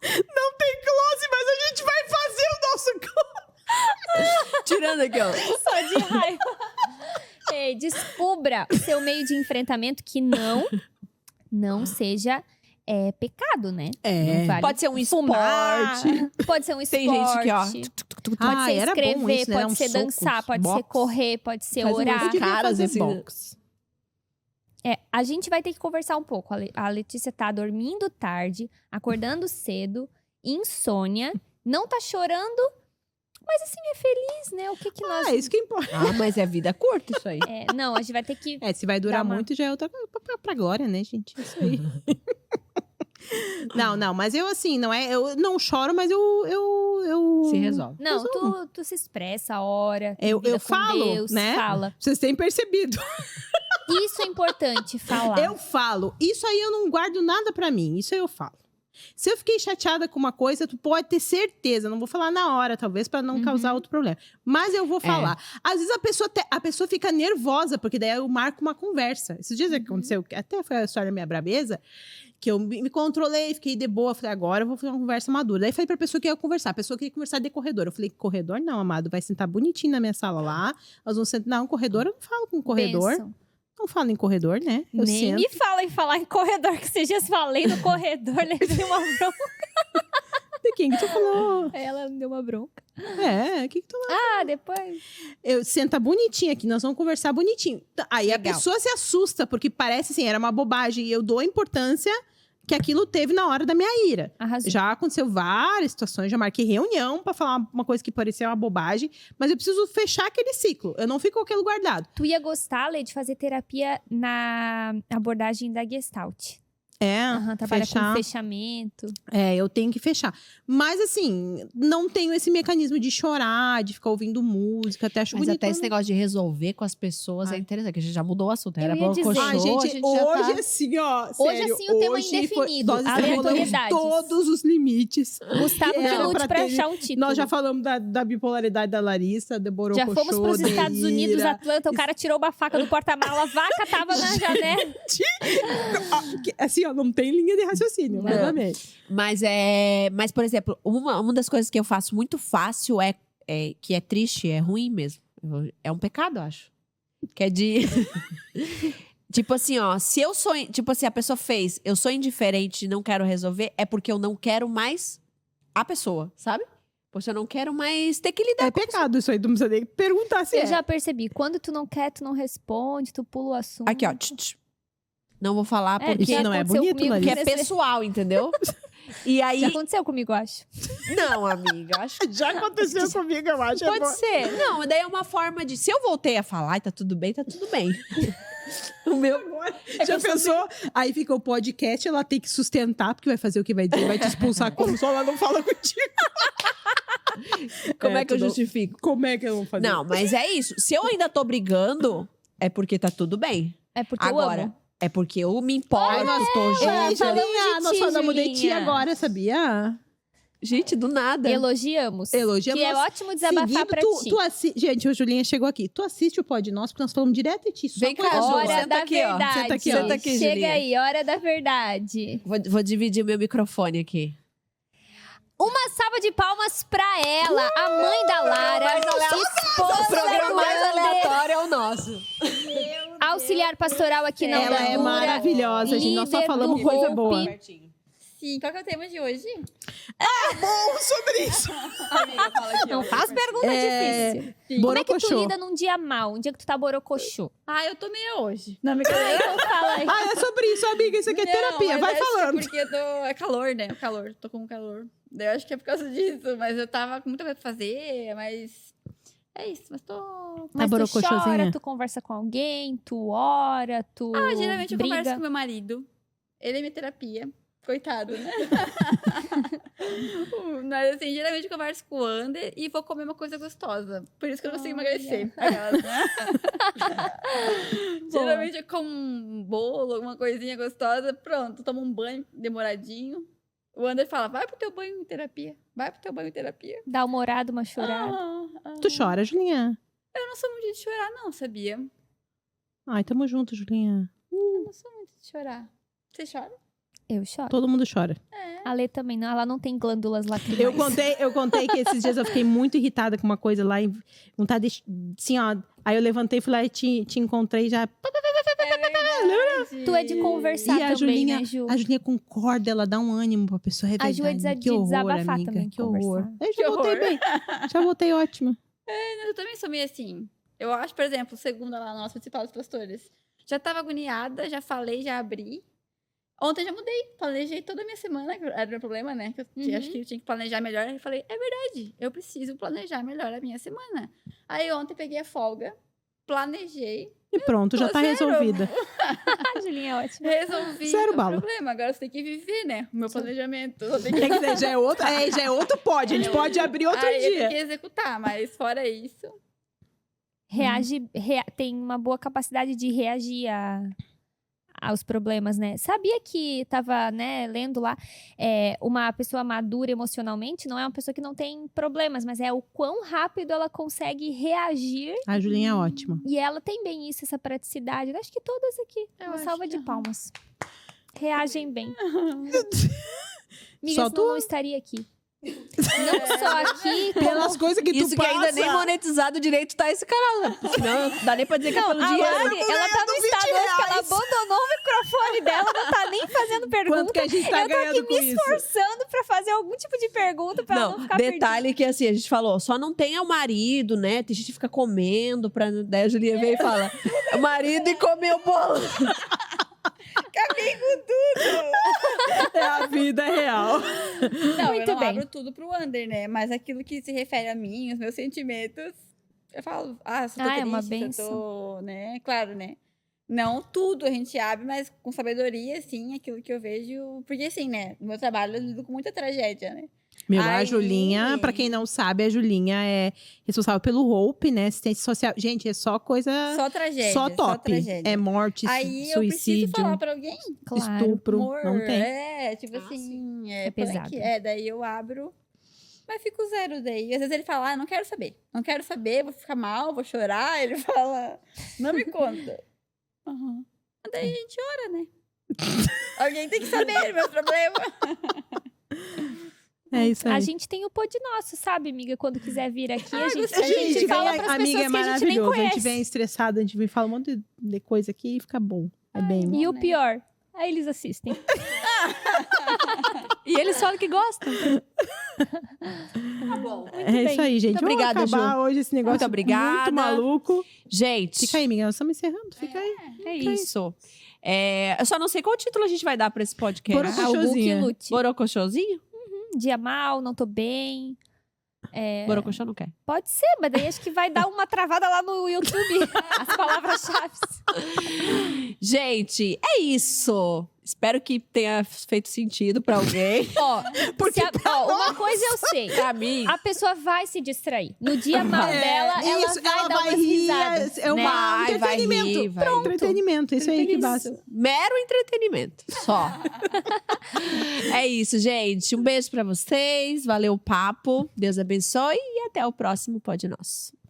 Não tem close, mas a gente vai fazer o nosso close. Tirando aqui, ó. Só de raiva. Ei, descubra o seu meio de enfrentamento que não seja pecado, né? É. Não vale Pode ser um fumar, esporte. pode ser um esporte. Tem gente que, ó... Pode ser era bom escrever, isso, né? pode Dar um ser soco, dançar, pode boxe. ser correr, pode ser Fazer orar. umas Devia caras, fazer assim, boxe. A gente vai ter que conversar um pouco. A Letícia tá dormindo tarde, acordando cedo, insônia, não tá chorando, mas assim, é feliz, né? O que que nós... É isso que importa. Ah, mas é vida curta isso aí. Não, a gente vai ter que... Se vai durar Dá uma- muito, já é outra coisa pra glória, né, gente? Isso aí. Não, mas eu assim, não é. Eu não choro, mas eu Se resolve. Não, tu se expressa, ora, tem Eu vida com falo, Deus, né? fala. Vocês têm percebido. Isso é importante, falar. Eu falo. Isso aí eu não guardo nada pra mim. Isso aí eu falo. Se eu fiquei chateada com uma coisa, tu pode ter certeza. Não vou falar na hora, talvez, pra não causar outro problema. Mas eu vou falar. Às vezes a pessoa fica nervosa, porque daí eu marco uma conversa. Esses dias aconteceu, até foi a história da minha brabeza, que eu me controlei, fiquei de boa. Falei, agora eu vou fazer uma conversa madura. Daí falei pra pessoa que ia conversar. A pessoa queria conversar de corredor. Eu falei, corredor não, amado. Vai sentar bonitinho na minha sala lá. Nós vamos sentar. Não, corredor, eu não falo com corredor. Bênção. Não falo em corredor, né? Eu Nem sento. me fala em falar em corredor, que esses dias falei no corredor, levei uma bronca. De quem que tu falou? Ela me deu uma bronca. O que tu Ah, depois... Eu senta bonitinho aqui, nós vamos conversar bonitinho. Aí a Legal. pessoa se assusta, porque parece assim, era uma bobagem. E eu dou a importância que aquilo teve na hora da minha ira. Arrasou. Já aconteceu várias situações, já marquei reunião pra falar uma coisa que parecia uma bobagem, mas eu preciso fechar aquele ciclo. Eu não fico com aquilo guardado. Tu ia gostar, Lê, de fazer terapia na abordagem da Gestalt. trabalha fechar. com fechamento. Eu tenho que fechar. Mas, assim, não tenho esse mecanismo de chorar, de ficar ouvindo música. Até acho Mas bonito. até esse negócio de resolver com as pessoas é Ai. interessante, que a gente já mudou o assunto. Eu Era ia dizer. brocochô, Ai, a gente, gente já hoje tá... assim, ó. Hoje, sério, assim, o tema hoje indefinido, nós extrapolamos aleatoriedades. todos os limites. Gustavo Que que era lute pra pra ter- achar um título. Nós já falamos da bipolaridade da Larissa, de Já Borocochô, fomos pros Estados de Unidos, Ira. Atlanta, o cara tirou uma faca do porta-mala, a vaca tava na janela. Assim, ó, não tem linha de raciocínio, Não. obviamente. Mas, por exemplo, uma das coisas que eu faço muito fácil que é triste, é ruim mesmo. É um pecado, eu acho. Que é de... Tipo assim, ó, se eu sou... Tipo assim, a pessoa fez, eu sou indiferente e não quero resolver, é porque eu não quero mais a pessoa, sabe? Porque eu não quero mais ter que lidar É pecado isso aí, tu não precisa nem perguntar se Eu é. já percebi, quando tu não quer, tu não responde, tu pula o assunto. Aqui, ó. Não vou falar porque, Isso já não é aconteceu bonito, comigo Larissa? porque é nesse- pessoal, entendeu? E aí... Já aconteceu comigo, eu acho. Não, amiga, acho que Já aconteceu comigo, eu acho. pode ser. Não, mas daí é uma forma de... Se eu voltei a falar e tá tudo bem, tá tudo bem. O meu... Já pensou? Aí fica o podcast, ela tem que sustentar, porque vai fazer o que vai dizer, vai te expulsar como só ela não fala contigo. Como é que eu tudo- justifico? Como é que eu vou fazer? Não, mas é isso. Se eu ainda tô brigando, é porque tá tudo bem. É porque eu Agora, amo. é porque eu me importo. Ai, nós tô Gente, falamos Julinha, de nós ti, falamos de ti Julinha. agora, sabia? Gente, do nada. Elogiamos. Elogiamos. Que é ótimo desabafar Seguindo, pra tu, ti. Gente, a Julinha chegou aqui. Tu assiste o Pod Nosso, porque nós falamos direto de ti. Só Vem coisa cá, Ju, boa. Hora senta da aqui, ó. verdade. Senta aqui, ó. Senta aqui, Chega Julinha. aí, hora da verdade. Vou dividir meu microfone aqui. Uma salva de palmas pra ela, a mãe da Lara, esposa O programa do mais Ander, aleatório é o nosso. auxiliar pastoral aqui na Ela é Andadura, maravilhosa, gente. Nós só líder falamos do coisa Hope. boa. Sim, qual que é o tema de hoje? Bom sobre isso. Amiga, fala aqui. Não faz pergunta difícil. Sim. Como é que tu Borocochô. lida num dia mal, um dia que tu tá borocochô? Ah, eu tô meio hoje. Não, me Então fala aí. Ah, é sobre isso, amiga. Isso aqui é terapia. Vai falando. Porque eu tô... É calor, né? O calor. Tô com calor. Daí eu acho que é por causa disso. Mas eu tava com muita coisa pra fazer, mas... É isso, mas tô... Mas tu borocochôzinha? chora, tu conversa com alguém, tu ora, tu Ah, geralmente eu briga. converso com meu marido. Ele é minha terapia. Coitado, né? Mas assim, geralmente eu converso com o Ander e vou comer uma coisa gostosa. Por isso que eu não consigo Olha. emagrecer. Aquelas, né? Geralmente eu como um bolo, alguma coisinha gostosa, pronto, tomo um banho demoradinho. O Ander fala, vai pro teu banho em terapia. Vai pro teu banho em terapia. Dá uma orada, uma chorada. Tu chora, Julinha? Eu não sou muito de chorar, não, sabia? Ai, tamo junto, Julinha. Eu não sou muito de chorar. Você chora? Eu choro. Todo mundo chora. A Lê também não, ela não tem glândulas lacrimais. Eu contei que esses dias eu fiquei muito irritada com uma coisa lá. Vontade de, assim, ó. Aí eu levantei, fui lá e te encontrei já. É verdade. Tu é de conversar E a também, Julinha, né, Ju? a Julinha concorda, ela dá um ânimo pra pessoa. É A verdade. Ju é de que horror, desabafar amiga, também, que horror. conversar. Eu já Que voltei horror. bem. Já voltei ótima. Eu também sou meio assim. Eu acho, por exemplo, segunda lá na nossa principal dos pastores. Já tava agoniada, já falei, já abri. Ontem já mudei, planejei toda a minha semana, que era o meu problema, né? Que eu acho que eu tinha que planejar melhor. Aí eu falei, é verdade, eu preciso planejar melhor a minha semana. Aí ontem peguei a folga, planejei, E pronto, já tô tá zero. resolvida. A Julinha é ótima. resolvi Zero o bala. problema. Agora você tem que viver, né? O meu planejamento. Eu tenho Quer dizer, já é outro pode. A gente pode abrir outro Aí eu dia. tenho que executar, mas fora isso... Tem uma boa capacidade de reagir aos problemas, né? Sabia que tava, né, lendo lá, uma pessoa madura emocionalmente não é uma pessoa que não tem problemas, mas é o quão rápido ela consegue reagir. A Julinha é ótima. E ela tem bem isso, essa praticidade. Eu acho que todas aqui. Eu Uma acho salva que de palmas. Reagem bem. Amiga, Só senão tu? não estaria aqui. Não só aqui, como... Pelas coisas que Isso tu que ainda passa. nem monetizado direito tá esse canal, né? Senão não dá nem pra dizer que é pelo A dinheiro. Lari, ela tá no estado hoje que ela abandonou o microfone dela, não tá nem fazendo pergunta. Quanto que a gente tá Eu tô aqui ganhando com me isso? esforçando pra fazer algum tipo de pergunta pra ela não Não, ficar detalhe que assim, a gente falou, só não tem o marido, né? Tem gente que fica comendo, daí a Julia vem e fala, o marido e comeu bolo. É a vida real. Não, Muito eu não bem. abro tudo pro Under, né? Mas aquilo que se refere a mim, os meus sentimentos, eu falo, se eu tô Ah, é uma triste, se eu benção. tô, né? Claro, né? Não tudo a gente abre, mas com sabedoria, assim, aquilo que eu vejo. Porque, assim, né? No meu trabalho eu lido com muita tragédia, né? A Aí- Julinha, pra quem não sabe, a Julinha é responsável pelo Hope, né? Assistência social. Gente, é só coisa. Só tragédia. Só top. tragédia. É morte, Aí eu preciso suicídio, falar pra alguém. Claro. estupro. Amor, Não tem. É, tipo Ah, assim. É punk. pesado. Daí eu abro. Mas fico zero daí. Às vezes ele fala, não quero saber. Não quero saber, vou ficar mal, vou chorar. Ele fala, não me conta. Uhum. Daí a gente ora, né? Alguém tem que saber meu problema. É isso aí. A gente tem o Pod Nosso, sabe, amiga? Quando quiser vir aqui, a gente Gente, fala vem, pras amiga, é pessoas que a gente nem maravilhoso. A conhece. gente vem estressado, a gente vem falar um monte de coisa aqui e fica bom. É bem. E o né? pior, aí eles assistem. E eles falam que gostam. Tá bom. É bem. isso aí, gente. Muito obrigada, Vamos acabar hoje esse negócio Muito obrigada. muito maluco. Gente, Fica aí, amiga. Nós estamos encerrando. Fica aí. é isso. Eu só não sei qual título a gente vai dar pra esse podcast. Borocochosinha. Algo que lute. Borocochosinho? Dia mal, não tô bem. Borocochô não quer. Pode ser, mas daí acho que vai dar uma travada lá no YouTube. As palavras-chave. Gente, é isso. Espero que tenha feito sentido pra alguém. Ó, Porque uma coisa eu sei. Pra mim. A pessoa vai se distrair. No dia mal dela, ela isso, vai dar umas rir. risadas. É um né? Vai entretenimento. rir, vai. Pronto. Entretenimento. Isso aí que basta. Mero entretenimento. Só. É isso, gente. Um beijo pra vocês. Valeu o papo. Deus abençoe. E até o próximo Pod Nosso.